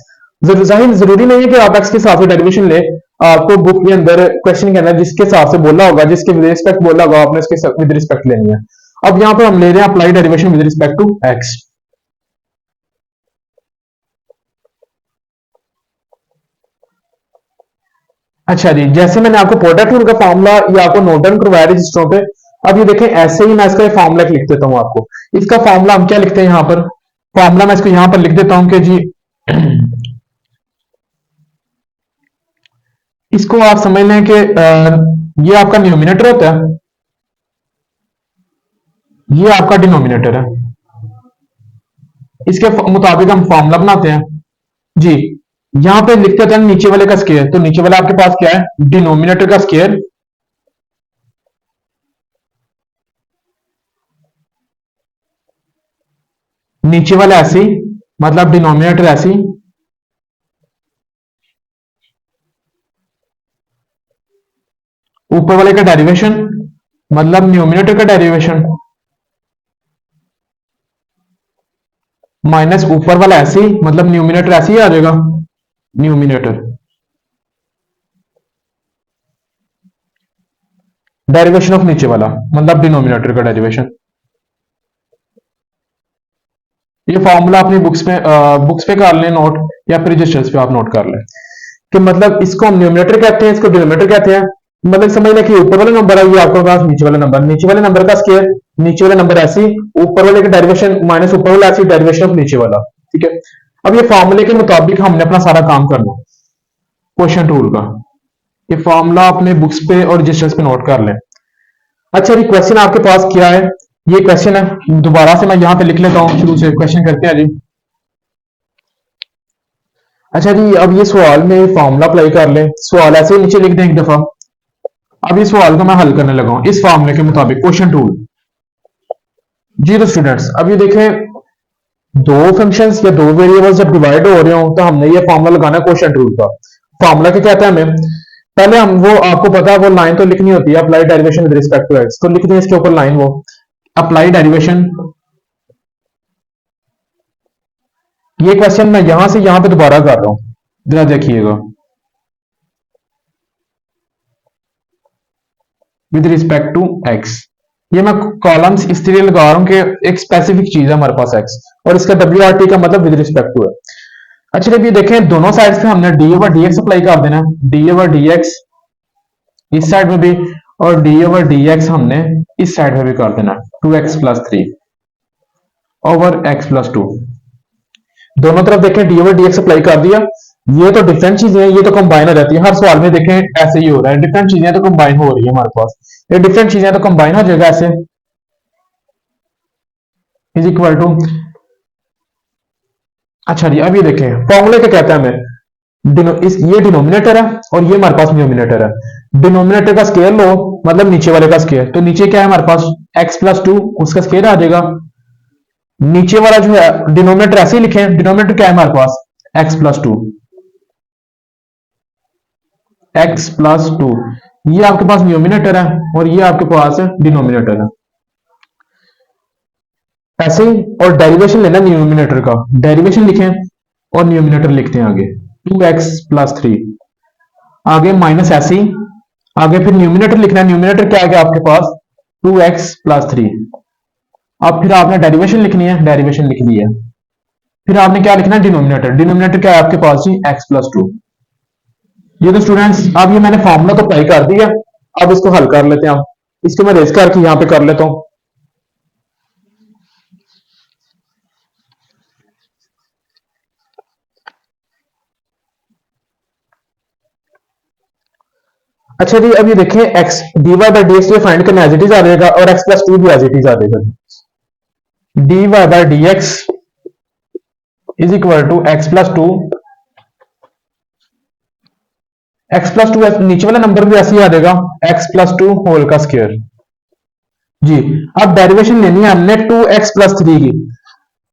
जरूरी नहीं है कि आप x के हिसाब से डेरिवेशन ले, आपको बुक के अंदर क्वेश्चन के अंदर जिसके हिसाब से बोला होगा, जिसके विद रिस्पेक्ट बोला होगा, आपने उसके विद रिस्पेक्ट लेनी है। अब यहां पर हम ले रहे हैं apply derivation with respect to x। अच्छा जी, जैसे मैंने आपको प्रोडक्ट रूल का फॉर्मूला ये आपको नोट डाउन करवाया रजिस्टरों पे। अब ये देखें, ऐसे ही मैं इसका फॉर्मूला लिख देता हूं आपको। इसका फॉर्मूला हम क्या लिखते हैं यहाँ पर, फॉर्मूला मैं इसको यहां पर लिख देता हूं कि जी इसको आप समझ लें कि ये आपका न्यूमिनेटर होता है, ये आपका डिनोमिनेटर है। इसके मुताबिक हम फॉर्मूला बनाते हैं जी। यहां पे लिखते हैं नीचे वाले का स्केयर, तो नीचे वाला आपके पास क्या है, डिनोमिनेटर का स्केयर नीचे वाला ऐसी, मतलब डिनोमिनेटर ऐसी, ऊपर वाले का डेरिवेशन मतलब न्यूमिनेटर का डेरिवेशन, माइनस ऊपर वाला ऐसी, मतलब न्यूमिनेटर ऐसे ही आ जाएगा, न्यूमिनेटर डेरिवेशन ऑफ नीचे वाला मतलब डिनोमिनेटर का डेरिवेशन। ये फॉर्मूला अपनी बुक्स पे कर लें नोट, या फिर रजिस्टर्स पे आप नोट कर लें कि मतलब इसको हम न्यूमिनेटर कहते हैं, इसको डिनोमिनेटर कहते हैं। मतलब समझ लें कि ऊपर वाला नंबर है ये आपके पास नीचे वाला नंबर, नीचे वाले नंबर का स्केयर, नीचे वाला नंबर ऐसी, ऊपर वाले का डेरिवेशन माइनस ऊपर वाला ऐसी, डेरिवेशन ऑफ नीचे वाला। ठीक है, अब ये फॉर्मूले के मुताबिक हमने अपना सारा काम करना क्वेश्चन रूल का। ये फॉर्मूला अपने बुक्स पे और रजिस्टर्स पे नोट कर लें। अच्छा जी, क्वेश्चन आपके पास क्या है, ये क्वेश्चन है, दोबारा से मैं यहां पे लिख लेता हूं, शुरू से क्वेश्चन करते हैं जी। अच्छा जी, अब ये सवाल में फॉर्मूला अप्लाई कर लें, सवाल ऐसे ही नीचे लिख दें एक दफा। अब इस सवाल को मैं हल करने लगा हूं इस फॉर्मूले के मुताबिक, क्वेश्चन रूल जी। तो स्टूडेंट्स अब ये देखें, दो फंक्शंस या दो वेरिएबल्स जब डिवाइड हो रहे हो तो हमने ये फॉर्मूला लगाना है क्वेश्चन रूल का। फॉर्मूला क्या कहता है हमें, पहले हम वो आपको पता है वो लाइन तो लिखनी होती है, apply derivation with respect to x, तो लिख दें इसके ऊपर लाइन वो अप्लाई डेरिवेशन। ये क्वेश्चन मैं यहां से यहां पे दोबारा कर रहा हूं, जरा देखिएगा, विद रिस्पेक्ट टू एक्स। ये मैं कॉलम्स इसलिए लगा रहा हूं कि एक स्पेसिफिक चीज है हमारे पास एक्स, और इसका डब्ल्यू आर टी का मतलब विद रिस्पेक्ट टू है। अच्छा जब ये देखें, दोनों साइड पे हमने D over d x apply कर देना है, डी ओवर डी एक्स इस साइड में भी, और डी ओवर डी एक्स हमने इस साइड में भी कर देना, 2x+3 ओवर x+2। दोनों तरफ देखें D over d x apply कर दिया। ये तो डिफरेंट चीजें हैं, ये तो कंबाइन हो जाती है, हर सवाल में देखें ऐसे ही हो रहा है, डिफरेंट चीजें तो कंबाइन हो रही है हमारे पास, ये डिफरेंट चीजें तो कंबाइन हो जाएगा ऐसे, इज इक्वल टू। अच्छा जी, अब ये देखें फॉर्मूले क्या कहता है हमें, ये डिनोमिनेटर है और ये हमारे पास न्यूमिनेटर है। डिनोमिनेटर का स्केयर लो मतलब नीचे वाले का स्केयर, तो नीचे क्या है हमारे पास x+2, उसका स्केयर आ जाएगा। नीचे वाला जो है डिनोमिनेटर ऐसे ही लिखें, डिनोमिनेटर क्या है हमारे पास x+2, x+2, ये आपके पास न्यूमिनेटर है और ये आपके पास डिनोमिनेटर है ऐसे ही। और डेरिवेशन लेना न्यूमिनेटर का, डेरिवेशन लिखें और न्यूमिनेटर लिखते हैं आगे 2x+3, आगे माइनस ऐसे ही, आगे फिर न्यूमिनेटर लिखना है, न्यूमिनेटर क्या आ गया आपके पास 2x+3। अब फिर आपने डेरिवेशन लिखनी है, डेरिवेशन लिख दी है। फिर आपने क्या लिखना है, डिनोमिनेटर। डिनोमिनेटर क्या है आपके पास जी, x+2। ये तो स्टूडेंट्स अब ये मैंने फॉर्मूला तो अप्लाई कर दिया, अब इसको हल कर लेते हैं हम। इसको मैं रेज करके यहां पे कर लेता हूं। अच्छा जी, अब ये देखें x d y by d x find करना एज इट इज आ जाएगा और x+2 भी एज इट इज आ जाएगा। D y by d x is equal to x+2। x+2 नीचे वाला नंबर भी ऐसे ही आ जाएगा, x+2 होल का स्क्वायर जी। अब डेरिवेशन लेनी है हमने 2x+3 की।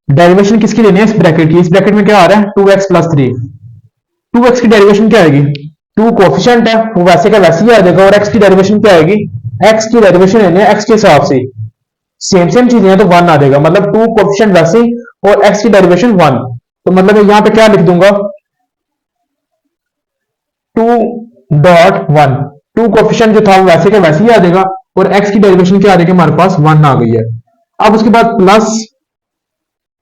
डेरिवेशन किसकी लेनी है, इस ब्रैकेट की। इस ब्रैकेट में क्या आ रहा है, 2x+3। 2x की डेरिवेशन क्या आएगी, 2 कोफिशिएंट है वो वैसे का वैसे ही आ जाएगा, और x की डेरिवेशन क्या आएगी, x की डेरिवेशन लेनी है x के हिसाब से। सेम सेम चीजें हैं तो 1 आ जाएगा, मतलब 2 कोफिशिएंट वैसे और x की डेरिवेशन 1। तो मतलब यहां पे क्या लिख दूंगा, 2.1। 2 कोफिशिएंट जो था वो वैसे का वैसे ही आ जाएगा, और x की डेरिवेशन क्या आ जाएगी, हमारे पास 1 आ गई है। अब उसके बाद प्लस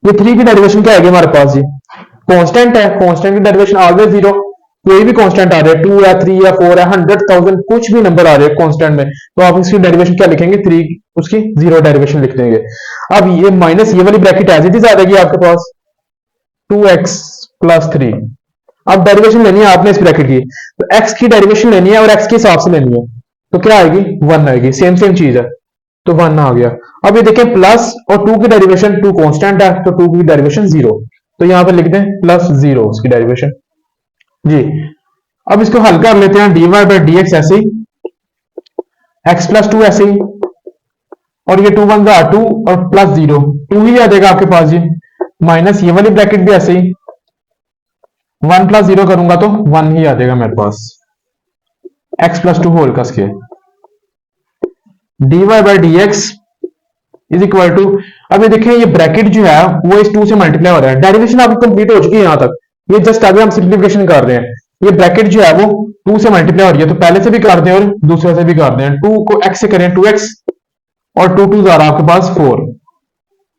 ये 3 की डेरिवेशन क्या आएगी हमारे पास जी, कांस्टेंट है, कांस्टेंट की डेरिवेशन ऑलवेज 0। कोई भी कांस्टेंट आ रहा है, 2 या 3 या 4 या 100,000 कुछ भी नंबर आ रहे हैं कांस्टेंट में, तो आप इसकी डेरिवेशन क्या लिखेंगे, 3 उसकी 0 डेरिवेशन लिख देंगे। अब ये माइनस ये वाली ब्रैकेट एज इट इज आ जाएगी आपके पास, 2x+3। अब डेरिवेशन लेनी है आपने इस ब्रैकेट की, तो x की डेरिवेशन लेनी है और x के हिसाब से लेनी है, तो क्या आएगी, 1 आएगी। सेम सेम चीज है, तो 1 आ गया। अब ये देखें प्लस और 2 की डेरिवेशन, 2 कांस्टेंट है तो 2 की डेरिवेशन 0, तो यहां पर लिख दें +0 उसकी डेरिवेशन जी। अब इसको हल कर लेते हैं, dy बाई डी एक्स ऐसे ही, x+2 ऐसे ही, और ये 2 1 2 और +0 2 ही आ जाएगा आपके पास जी। माइनस ये वाली ब्रैकेट भी ऐसे ही, 1 + 0 करूंगा तो 1 ही आ जाएगा मेरे पास, x+2 होल का square. dy by d x is equal to, अब ये देखें ये ब्रैकेट जो है वो इस 2 से मल्टीप्लाई हो रहा है। डेरिवेशन आपकी कंप्लीट हो चुकी है यहां तक, ये जस्ट आगे हम सिंप्लीफिकेशन कर रहे हैं। ये ब्रैकेट जो है वो 2 से मल्टीप्लाई हो रही है, तो पहले से भी कर दें और दूसरे से भी कर दें। 2 को x से करें 2x, और 2 2 आ रहा आपके पास 4।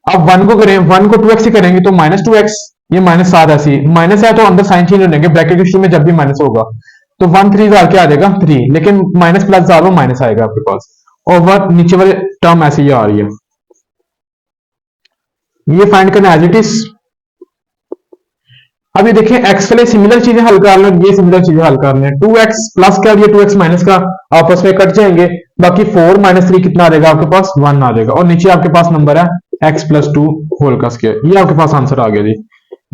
अब 1 को करें, 1 को 2x से करेंगे तो -2x, ये -7 ऐसी माइनस है तो अंदर साइन चेंज हो जाएंगे, ब्रैकेट के शुरू में जब भी माइनस होगा तो 1 3 क्या आ जाएगा 3, लेकिन माइनस प्लस वो माइनस आएगा आपके पास, और वह नीचे वाले टर्म ऐसे ही आ रही है। ये फाइंड करना एज इट इज। अब ये देखिए एक्स के लिए सिमिलर चीजें हल कर लें, ये सिमिलर चीजें हल कर लें। 2x प्लस का और ये 2x माइनस का आपस में कट जाएंगे, बाकी 4 - 3 कितना आ जाएगा आपके पास, 1 आ जाएगा, और नीचे आपके पास नंबर है x+2 होल का स्क्वायर। ये आपके पास आंसर आ गया जी।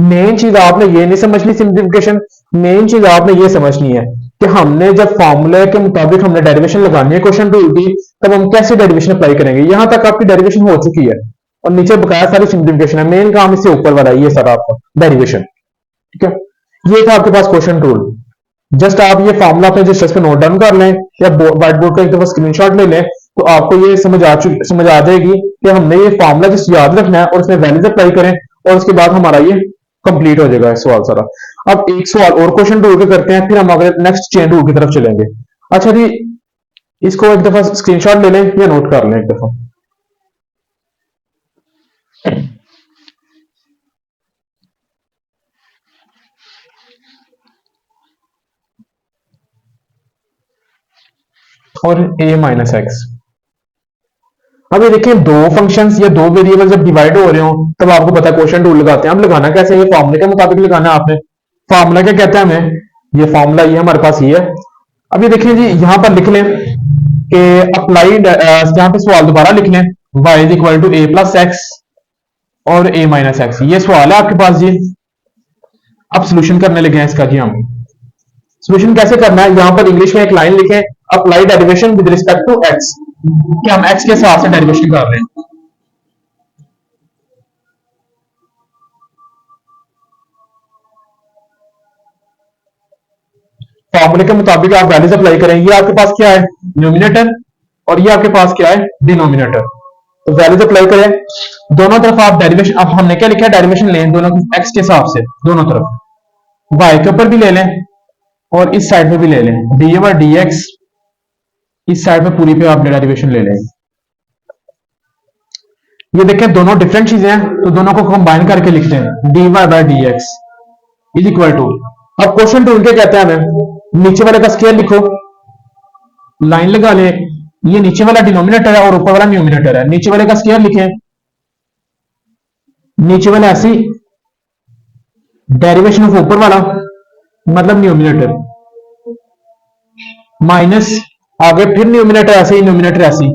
मेन चीज आपने ये नहीं समझनी सिंप्लीफिकेशन, मेन चीज आपने ये समझनी है कि हमने जब फॉर्मूले के मुताबिक हमने डेरिवेशन लगानी है क्वेश्चन टू की, तब हम कैसे डेरिवेशन अप्लाई करेंगे। यहां तक आपकी डेरिवेशन हो चुकी है और नीचे बकाया सारी सिंप्लीफिकेशन है। मेन काम इससे ऊपर वाला ये सारा आपका डेरिवेशन, ठीक है। ये था आपके पास क्वेश्चन टूल। जस्ट आप ये फॉर्मूला अपने रजिस्टर पे नोट डाउन कर लें या व्हाइट बोर्ड का एक दफा स्क्रीनशॉट ले लें, तो आपको ये समझ आ जाएगी कि हमने ये फॉर्मूला जिस याद रखना है और उसमें वैल्यूज अप्लाई करें, और उसके बाद हमारा ये कंप्लीट हो जाएगा सवाल सारा। अब एक सवाल और क्वेश्चन टूल के करते हैं, फिर हम अगले नेक्स्ट चेन रूल की तरफ चलेंगे। अच्छा जी, इसको एक दफा स्क्रीनशॉट ले लें या नोट कर लें एक दफा। और a-x, अब ये देखें दो फंक्शंस या दो वेरिएबल जब डिवाइड हो रहे हो तब आपको पता है क्वेश्चन टूल लगाते हैं। अब लगाना कैसे, ये फॉर्मूले के मुताबिक लगाना है आपने। फॉर्मूला क्या कहता है हमें, ये फॉर्मूला ये हमारे पास ये है। अब ये देखें जी, यहां पर लिख लें कि अप्लाइड, यहां पे सवाल दोबारा लिख लें, y is equal to a+x और a-x। ये सवाल है आपके पास जी। अब सोल्यूशन करने लगे हैं इसका जी। हम सोल्यूशन कैसे करना है, यहां पर इंग्लिश में एक लाइन लिखें, apply derivation with respect to x, कि हम x के हिसाब से डेरिवेशन कर रहे हैं। फॉर्मूले के मुताबिक आप वैल्यूज अप्लाई करें। ये आपके पास क्या है, न्यूमिनेटर, और ये आपके पास क्या है, डिनोमिनेटर। तो वैल्यूज अप्लाई करें दोनों तरफ आप डेरिवेशन। अब हमने क्या लिखा है, डेरिवेशन लें दोनों x के हिसाब से दोनों तरफ, y के ऊपर भी ले लें और इस साइड पे भी ले लें, dy/dx इस साइड पे पूरी पे आप डेरिवेशन ले लें। ये देखें दोनों डिफरेंट चीजें हैं, तो दोनों को कंबाइन करके लिखते हैं dy by d x is equal to. अब क्वेश्चन ढूंढ के कहते हैं हमें नीचे वाले का स्क्वायर लिखो, लाइन लगा ले, ये नीचे वाला डिनोमिनेटर है और ऊपर वाला न्यूमिनेटर है, नीचे वाले का स्क्वायर लिखें, नीचे वाला ऐसी डेरिवेशन ऑफ ऊपर वाला मतलब न्यूमिनेटर माइनस आगे फिर न्यूमिनेटर ऐसे ही न्यूमिनेटर ऐसी,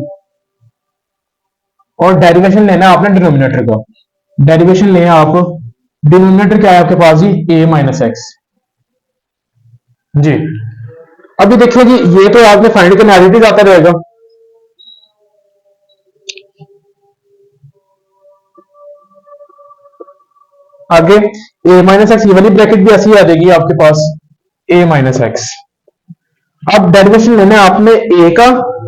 और डेरिवेशन लेना है आपने डिनोमिनेटर का, डेरिवेशन लें आप, डिनोमिनेटर क्या है आपके पास जी a माइनस एक्स जी। अभी देखिए जी ये तो आपने फाइंड करना एज इट इज आता रहेगा, आगे a माइनस एक्स ये वाली ब्रैकेट भी ऐसी आ जाएगी आपके पास a माइनस एक्स। अब डेरिवेशन लेना है आपने a का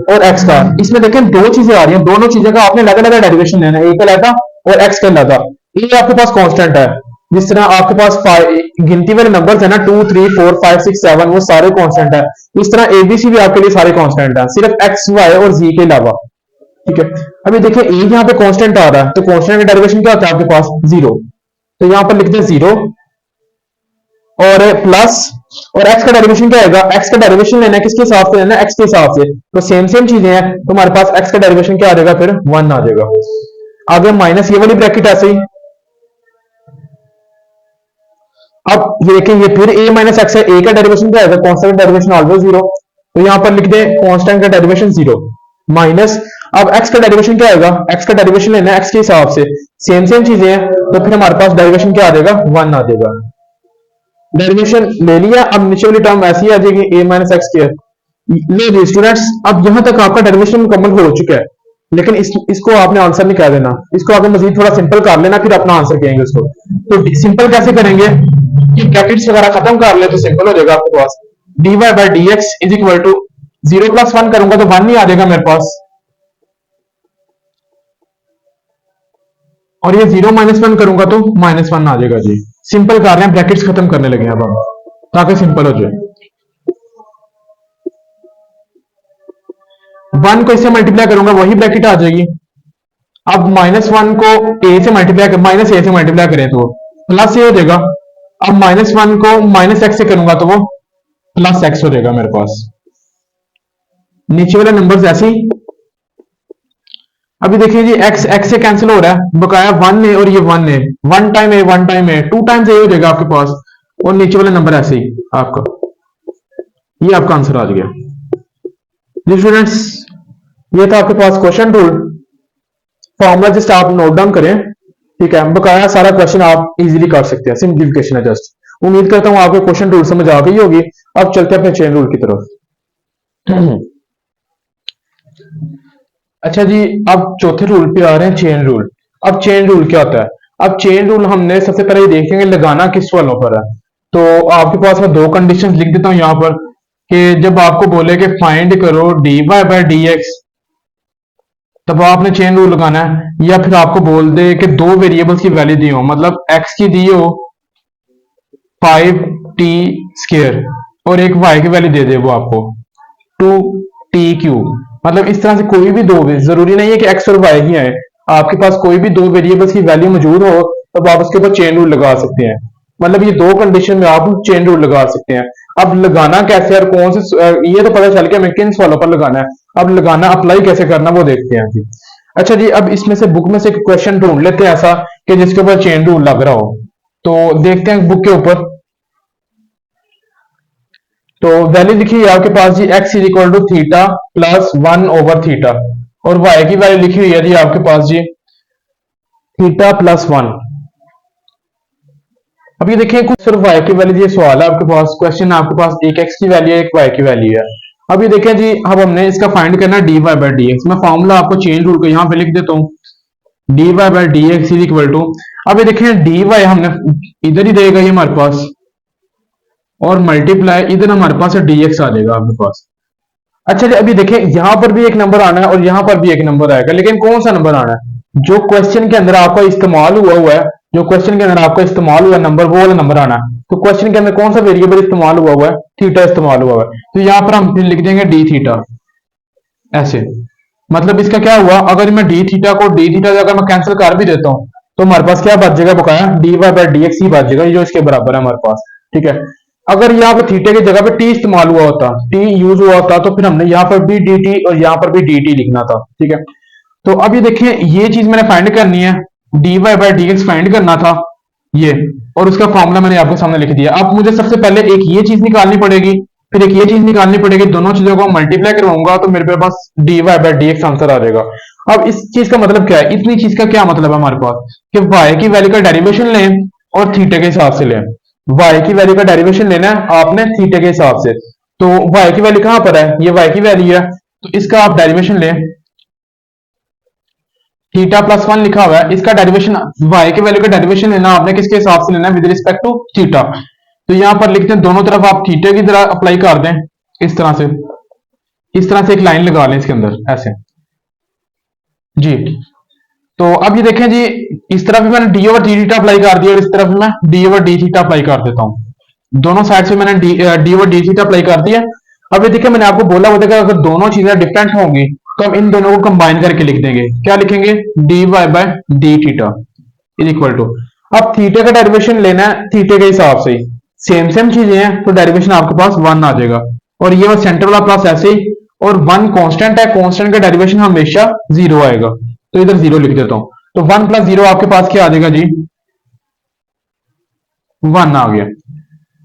और x का, इसमें देखें दो चीजें आ रही हैं, दोनों चीजें का आपने अलग अलग डेरिवेशन लेना है, a का लेगा और x का लेगा। a आपके पास कांस्टेंट है, जिस तरह आपके पास गिनती वाले नंबर्स है ना 2 3 4 5 6 7 वो सारे कांस्टेंट है, इस तरह abc भी आपके लिए सारे कांस्टेंट है सिर्फ x y और z के अलावा, ठीक है। अभी देखिए a यहाँ पे कांस्टेंट आ रहा है, तो कांस्टेंट का डेरिवेशन क्या होता है आपके पास जीरो, तो यहां पर लिखते हैं जीरो और प्लस, और x का डेरिवेशन क्या आएगा, x का डेरिवेशन लेना है किसके हिसाब से लेना है, x के हिसाब से, तो सेम सेम चीजें हैं, तो हमारे पास x का डेरिवेशन क्या आ जाएगा फिर 1 आ जाएगा। आगे माइनस ये वाली ब्रैकेट ऐसे ही, अब ये देखिए ये फिर a माइनस एक्स है, a का डेरिवेशन क्या आएगा, कांस्टेंट का डेरिवेशन ऑलवेज जीरो, तो यहां पर लिख दे कांस्टेंट का डेरिवेशन जीरो माइनस, अब x का डेरिवेशन क्या आएगा, x का डेरिवेशन लेना है x के हिसाब से, सेम सेम चीजें हैं, तो फिर हमारे पास डेरिवेशन क्या आ जाएगा 1 आ जाएगा। डेरिवेशन ले लिया, अब नीचे वाली टर्म ऐसी आ जाएगी a माइनस एक्स स्क्वायर। ले जी स्टूडेंट्स, अब यहां तक आपका डेरिवेशन मुकम्मल हो चुका है, लेकिन इसको आपने आंसर नहीं कह देना, इसको आपने मजीद थोड़ा सिंपल कर लेना, फिर अपना आंसर कहेंगे उसको। तो सिंपल कैसे करेंगे कि ब्रैकेट्स वगैरह खत्म कर ले तो सिंपल हो जाएगा आपके पास, dy by d x is equal to 0 plus 1 करूंगा तो 1 ही आ जाएगा मेरे पास, और ये 0 माइनस 1 करूंगा तो माइनस 1 आ जाएगा जी। सिंपल कर रहे हैं, ब्रैकेट्स खत्म करने लगे हैं अब हम, ताकि सिंपल हो जाए। 1 को इससे मल्टीप्लाई करूंगा वही ब्रैकेट आ जाएगी, अब माइनस 1 को a से मल्टीप्लाई माइनस a से मल्टीप्लाई करें तो प्लस a हो जाएगा, अब माइनस 1 को माइनस x से करूंगा तो वो प्लस x हो जाएगा मेरे पास, नीचे वाले नंबर्स ऐसे ही। अभी देखिए जी x से कैंसिल हो रहा है, बकाया 1 है और ये 1 है, 1 time a 1 time a 2 times a हो जाएगा आपके पास, और नीचे वाले नंबर ऐसे ही आपका, ये आपका आंसर आ गया जी। स्टूडेंट्स ये था आपके पास क्वेश्चन रूल, फॉर्मूला जस्ट आप नोट डाउन करें, ठीक है, बकाया सारा क्वेश्चन आप इजीली कर सकते हैं, सिंप्लीफिकेशन है जस्ट। उम्मीद करता हूं आपको क्वेश्चन रूल समझ आ गई होगी। अब चलते हैं अपने चेन रूल की तरफ। अच्छा जी, अब चौथे रूल पे आ रहे हैं चेन रूल। अब चेन रूल क्या होता है, अब चेन रूल हमने सबसे पहले देखेंगे लगाना किस वालों पर है। तो आपके पास मैं दो कंडीशंस लिख देता हूं यहां पर, कि जब आपको बोले कि फाइंड करो dy बाई डी एक्स, तब आपने चेन रूल लगाना है, या फिर आपको बोल दे कि दो वेरिएबल्स की वैल्यू दी हो, मतलब x की दी हो 5t स्क्वायर और एक y की वैल्यू दे दे वो आपको 2t क्यूब, मतलब इस तरह से कोई भी दो, जरूरी नहीं है कि x और y ही आए, आपके पास कोई भी दो वेरिएबल्स की वैल्यू मौजूद हो तब आप उसके ऊपर चेन रूल लगा सकते हैं। मतलब ये दो कंडीशन में आप चेन रूल लगा सकते हैं। अब लगाना कैसे और कौन से, ये तो पता चल गया हमें किन सवालों पर लगाना है, अब लगाना अप्लाई कैसे करना वो देखते हैं जी। अच्छा जी, अब इसमें से बुक में से एक क्वेश्चन ढूंढ लेते हैं ऐसा कि जिसके ऊपर चेन रूल लग रहा हो, तो देखते हैं बुक के ऊपर। तो वैल्यू लिखी है आपके पास जी x is equal to theta plus 1 over theta, और y की वैल्यू लिखी हुई है जी आपके पास जी थीटा प्लस 1। अब ये देखिए कुछ सिर्फ y की वैल्यू, ये सवाल है आपके पास, क्वेश्चन आपके पास एक x की वैल्यू है एक y की वैल्यू है। अब ये देखें जी, अब हमने इसका फाइंड करना dy बाई डी एक्स, मैं फॉर्मूला आपको चेन रूल को यहाँ पे लिख देता हूँ dy by d x is equal to, अब ये देखें dy हमने इधर ही देगा ये हमारे पास, और मल्टीप्लाई इधर हमारे पास dx आ जाएगा आपके पास। अच्छा जी, अभी देखें यहां पर भी एक नंबर आना है और यहां पर भी एक नंबर आएगा, लेकिन कौन सा नंबर आना है, जो क्वेश्चन के अंदर आपका इस्तेमाल हुआ है, जो क्वेश्चन के अंदर आपका इस्तेमाल हुआ नंबर वो वाला नंबर आना है। तो क्वेश्चन के अंदर कौन सा वेरिएबल इस्तेमाल हुआ है, थीटा इस्तेमाल हुआ है, तो यहां पर हम फिर लिख देंगे डी थीटा ऐसे, मतलब इसका क्या हुआ, अगर मैं डी थीटा को डी थीटा अगर मैं कैंसिल कर भी देता हूँ तो हमारे पास क्या बच जाएगा बकाया, d y by d x ही बच जाएगा, ये जो इसके बराबर है हमारे पास। ठीक है, अगर यहाँ पे थीटे की जगह पे टी इस्तेमाल हुआ होता, टी यूज हुआ होता, तो फिर हमने यहाँ पर भी डी टी और यहाँ पर भी डी टी लिखना था। ठीक है, तो अब ये देखिए, ये चीज मैंने फाइंड करनी है, d y by d x find करना था ये, और उसका फॉर्मूला मैंने आपके सामने लिख दिया। अब मुझे सबसे पहले एक ये चीज निकालनी पड़ेगी, फिर एक ये चीज निकालनी पड़ेगी, दोनों चीजों को मल्टीप्लाई करवाऊंगा तो मेरे पास d y by d x answer आ जाएगा। अब इस चीज का मतलब क्या है, इतनी चीज का क्या मतलब है हमारे पास, कि वाई की वैल्यू का डेरिवेशन लें और थीटे के हिसाब से लें। वाई की वैल्यू का डेरिवेशन लेना है आपने थीटे के हिसाब से, तो वाई की वैल्यू कहां पर है, ये वाई की वैल्यू है, तो इसका आप डेरिवेशन लें, थीटा प्लस वन लिखा हुआ है, इसका डेरिवेशन वाई की वैल्यू का डेरिवेशन लेना आपने किसके हिसाब से लेना है, विद रिस्पेक्ट टू थीटा। तो यहां पर लिखते हैं दोनों तरफ आप थीटे की तरह अप्लाई कर दें, इस तरह से, इस तरह से एक लाइन लगा लें इसके अंदर ऐसे जी। तो अब ये देखें जी, इस तरफ भी मैंने D over d theta apply कर दिया और इस तरफ भी मैं D over d theta apply कर देता हूं, दोनों साइड से मैंने D over d theta apply कर दिया। अब ये देखिए, मैंने आपको बोला होता है कि अगर दोनों चीजें डिफरेंट होंगी तो हम इन दोनों को कंबाइन करके लिख देंगे, क्या लिखेंगे, d y by d theta is equal to, अब थीटे का डेरिवेशन लेना है थीटे के हिसाब से ही, सेम सेम चीजें हैं तो डेरिवेशन आपके पास वन आ जाएगा, और ये सेंटर वाला प्लस ऐसे ही, और वन कांस्टेंट है, कांस्टेंट का डेरिवेशन हमेशा जीरो आएगा, तो इधर जीरो लिख देता हूं, तो वन प्लस जीरो आपके पास क्या आ जाएगा जी, वन आ गया।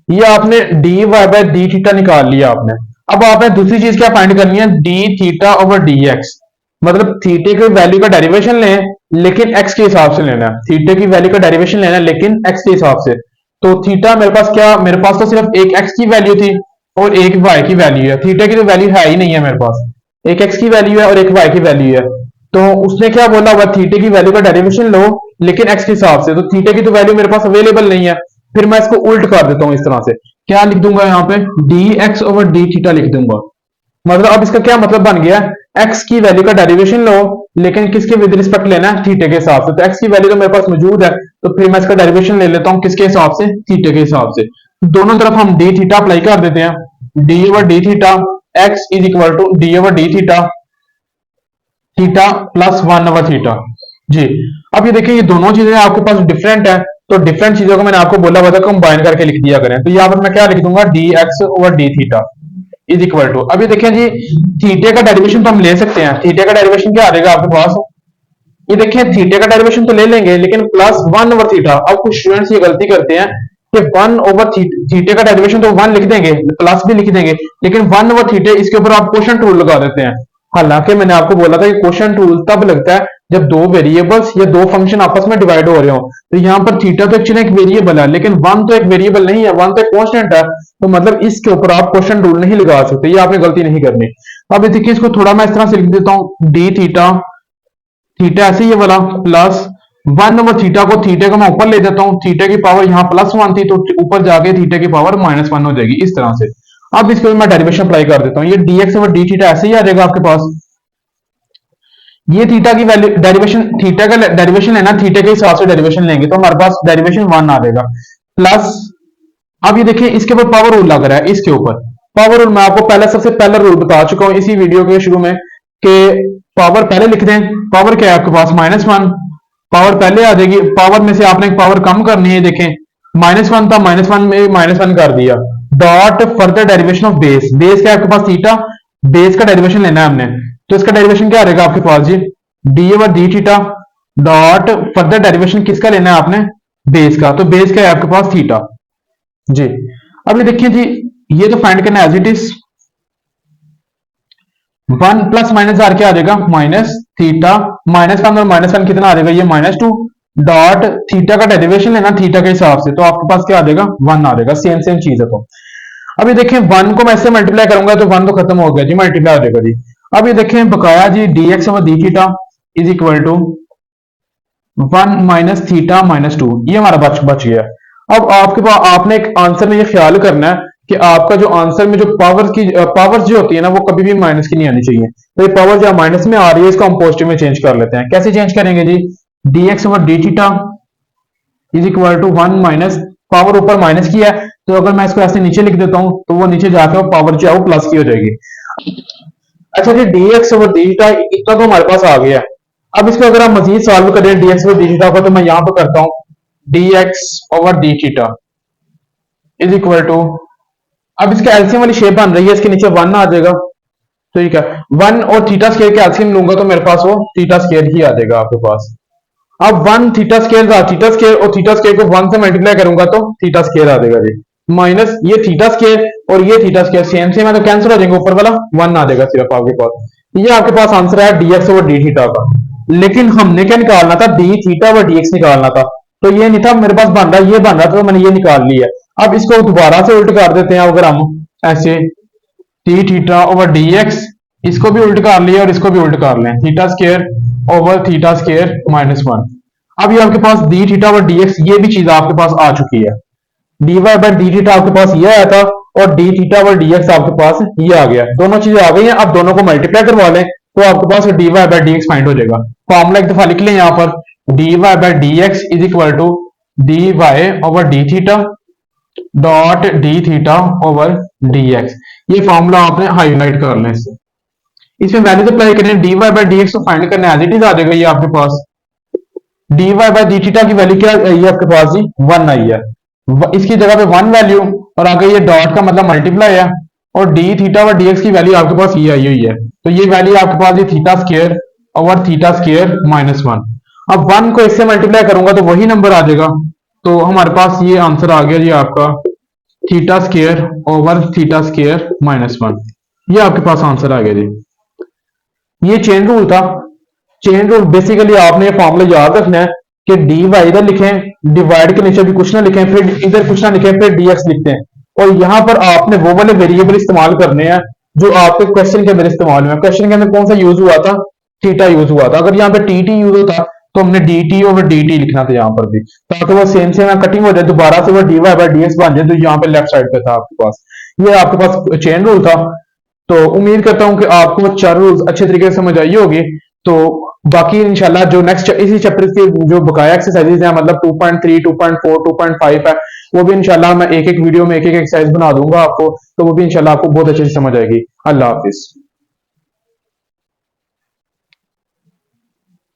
ये आपने d y by d theta निकाल लिया आपने। अब आपने दूसरी चीज क्या फाइंड करनी है, D theta over d x, मतलब थीटे की वैल्यू का डेरिवेशन लें लेकिन एक्स के हिसाब से लेना है, थीटे की वैल्यू का डेरिवेशन लेना है लेकिन एक्स के हिसाब से। तो थीटा मेरे पास क्या, मेरे पास तो सिर्फ एक एक्स की वैल्यू थी और एक वाई की वैल्यू है, थीटे की तो वैल्यू है ही नहीं है मेरे पास, एक एक्स की वैल्यू है और एक वाई की वैल्यू है। तो उसने क्या बोला हुआ, थीटे की वैल्यू का डेरिवेशन लो लेकिन एक्स के हिसाब से, तो थीटे की तो वैल्यू मेरे पास अवेलेबल नहीं है, फिर मैं इसको उल्ट कर देता हूं इस तरह से, क्या लिख दूंगा यहाँ पे, D x over d theta लिख दूंगा। मतलब अब इसका क्या मतलब बन गया, एक्स की वैल्यू का डेरिवेशन लो लेकिन किसके विद रिस्पेक्ट लेना है, थीटे के हिसाब से। तो एक्स की वैल्यू तो मेरे पास मौजूद है, तो फिर मैं इसका डेरिवेशन ले लेता हूं किसके हिसाब से, थीटे के हिसाब से। दोनों तरफ हम डी थीटा अप्लाई कर देते हैं, d over d theta x is equal to d over d theta, theta plus one over theta जी। अब ये देखिए, ये दोनों चीजें आपके पास डिफरेंट है, तो डिफरेंट चीजों को मैंने आपको बोला हुआ था कंबाइन करके लिख दिया करें, तो यहाँ पर मैं क्या लिख दूंगा, d x over d theta is equal to, अभी देखिए जी, थीटे का डेरिवेशन तो हम ले सकते हैं, थीटे का डेरिवेशन क्या आ जाएगा आपके पास, ये देखिए थीटे का डेरिवेशन तो ले लेंगे लेकिन प्लस वन ओवर थीटा। अब कुछ स्टूडेंट्स ये गलती करते हैं कि वन ओवर थीटे का डेरिवेशन तो वन लिख देंगे, प्लस भी लिख देंगे, लेकिन वन ओवर थीटे इसके ऊपर आप क्वोशंट रूल लगा देते हैं। हालांकि मैंने आपको बोला था कि क्वोशंट रूल तब लगता है जब दो वेरिएबल्स या दो फंक्शन आपस में डिवाइड हो रहे हो, तो यहाँ पर थीटा तो एक्चुअली एक वेरिएबल है लेकिन वन तो एक वेरिएबल नहीं है, वन तो एक कांस्टेंट है, तो मतलब इसके ऊपर आप क्वोशंट रूल नहीं लगा सकते, ये आपने गलती नहीं करनी। अब देखिए, इसको थोड़ा मैं इस तरह से लिख देता हूँ, डी थीटा, थीटा ऐसे ये वाला प्लस वन ओवर थीटा को, थीटे को मैं ऊपर ले देता हूँ, थीटे की पावर यहाँ प्लस वन थी तो ऊपर जाके थीटे की पावर माइनस वन हो जाएगी इस तरह से। अब इसके मैं डेरिवेशन अप्लाई कर देता हूँ, ये dx ओवर डी थीटा ऐसे ही आ जाएगा आपके पास, ये थीटा की वैल्यू डेरिवेशन, थीटा का डेरिवेशन लेना, थीटे के हिसाब से डेरिवेशन लेंगे तो हमारे पास डेरिवेशन वन आ जाएगा प्लस। अब ये देखिए, इसके ऊपर पावर रूल लग रहा है, इसके ऊपर पावर रूल मैं आपको पहले सबसे पहला रूल बता चुका हूं इसी वीडियो के शुरू में, कि पावर पहले लिख दें, पावर क्या है आपके पास माइनस वन, पावर पहले आ जाएगी, पावर में से आपने एक पावर कम करनी है, देखें माइनस वन था, माइनस वन में माइनस वन कर दिया, dot further derivation of base, base क्या है आपके पास थीटा, बेस का डेरिवेशन लेना है हमने, तो इसका डेरिवेशन क्या रहेगा आपके पास जी, d over d theta dot further derivation किसका लेना है आपने, बेस का, तो बेस क्या है आपके पास थीटा जी। अब ये देखिए जी, ये तो फाइंड करना as it is, one plus minus r क्या आ जाएगा, माइनस थीटा, माइनस वन और माइनस वन कितना आ जाएगा, ये माइनस टू, डॉट थीटा का डेरिवेशन लेना थीटा के हिसाब से, तो आपके पास क्या आ जाएगा, वन आ जाएगा, सेम सेम चीज है। तो अभी देखें, वन को मैं इससे मल्टीप्लाई करूंगा तो वन तो खत्म हो गया जी, मल्टीप्लाई हो जाएगा जी। अब ये देखें बकाया जी, d x over d theta is equal to one minus theta minus two, ये हमारा बच गया। अब आपके पास आपने एक आंसर में ये ख्याल करना है कि आपका जो आंसर में जो पावर्स जो होती है ना, वो कभी भी माइनस की नहीं आनी चाहिए, तो ये पावर जो माइनस में आ रही है इसको हम पॉजिटिव में चेंज कर लेते हैं। कैसे चेंज करेंगे जी, d x over d theta is equal to one minus, power ऊपर माइनस की है तो अगर मैं इसको ऐसे नीचे लिख देता हूं तो वो नीचे जाकर पावर जो है वो प्लस की हो जाएगी। अच्छा जी, dx ओवर डी थीटा इतना तो हमारे पास आ गया है। अब इसको अगर हम मजीद सॉल्व करें dx ओवर डी थीटा को, तो मैं यहां पर करता हूं dx over d theta is equal to, अब इसका एलसीएम वाली शेप बन रही है, इसके नीचे वन आ जाएगा। ठीक है, वन और थीटा स्केयर का एलसीएम लूंगा तो मेरे पास वो थीटा स्केयर ही आ जाएगा आपके पास। अब वन थीटा स्केयर था, थीटा स्केयर और थीटा स्केयर को वन से मल्टीप्लाई करूंगा तो थीटा स्केयर आ जाएगा जी, माइनस ये थीटा स्केयर और ये थीटा स्केयर सेम सेम है तो कैंसिल हो जाएंगे, ऊपर वाला वन आ जाएगा सिर्फ आपके पास। ये आपके पास आंसर है dx ओवर डी थीटा का। लेकिन हमने क्या निकालना था, डी थीटा ओवर dx निकालना था, तो ये नहीं था मेरे पास बन रहा, ये बन रहा था तो मैंने ये निकाल लिया। अब इसको दोबारा से उल्ट कर देते हैं, अगर हम ऐसे डी थीटा ओवर dx, इसको भी उल्ट कर लिया और इसको भी उल्ट कर लें, theta square over theta square minus one. अब ये आपके पास डी थीटा ओवर dx, ये भी चीज आपके पास आ चुकी है। dy बाई डी थीटा आपके पास ये आया था और डी थीटा ओवर dx आपके पास ये आ गया, दोनों चीजें आ गई हैं। अब दोनों को मल्टीप्लाई करवा लें तो आपके पास dy बाई dx फाइंड हो जाएगा। फॉर्मूला एक दफा लिख लें यहाँ पर, dy by dx is equal to dy over d theta dot d theta over dx। ये फॉर्मूला आपने हाईलाइट कर लें, इसमें वैल्यू अप्लाई करें, dy बाई dx को फाइंड करना एज इट इज आ जाएगा। ये आपके पास dy बाई डी थीटा की वैल्यू क्या आई है आपके पास जी, वन आई है, इसकी जगह पे वन वैल्यू और आगे ये डॉट का मतलब मल्टीप्लाई है, और डी थीटा और dx की वैल्यू आपके पास ये आई हुई है, तो ये वैल्यू आपके पास ये theta square over theta square minus one. अब वन को इससे मल्टीप्लाई करूंगा तो वही नंबर आ जाएगा, तो हमारे पास ये आंसर आ गया जी आपका theta square over theta square minus one. ये आपके पास आंसर आ गया जी। ये चेन रूल था। चेन रूल बेसिकली आपने फॉर्मूला याद रखना है कि डी वाई इधर लिखें, डिवाइड के नीचे भी कुछ ना लिखें, फिर इधर कुछ ना लिखें, फिर dx लिखते हैं, और यहां पर आपने वो वाले वेरिएबल इस्तेमाल करने हैं जो आपके क्वेश्चन के अंदर इस्तेमाल हुए। क्वेश्चन के अंदर कौन सा यूज हुआ था, थीटा यूज हुआ था। अगर यहाँ पे टी यूज होता तो हमने dt ओवर dt लिखना था यहाँ पर भी, ताकि वो सेम सेम कटिंग हो जाए, दोबारा से वो dy बाई dx बन जाए, तो यहाँ पे लेफ्ट साइड पे था आपके पास। ये आपके पास चेन रूल था। तो उम्मीद करता हूं कि आपको चार रूल्स अच्छे तरीके से समझ आई होगी। तो बाकी इंशाल्लाह जो नेक्स्ट इसी चैप्टर के जो बकाया एक्सरसाइजेज हैं, मतलब 2.3, 2.4, 2.5 है, वो भी इंशाल्लाह मैं एक एक वीडियो में एक एक एक्सरसाइज बना दूंगा आपको, तो वो भी इंशाल्लाह आपको बहुत अच्छे से समझ आएगी। अल्लाह हाफिज।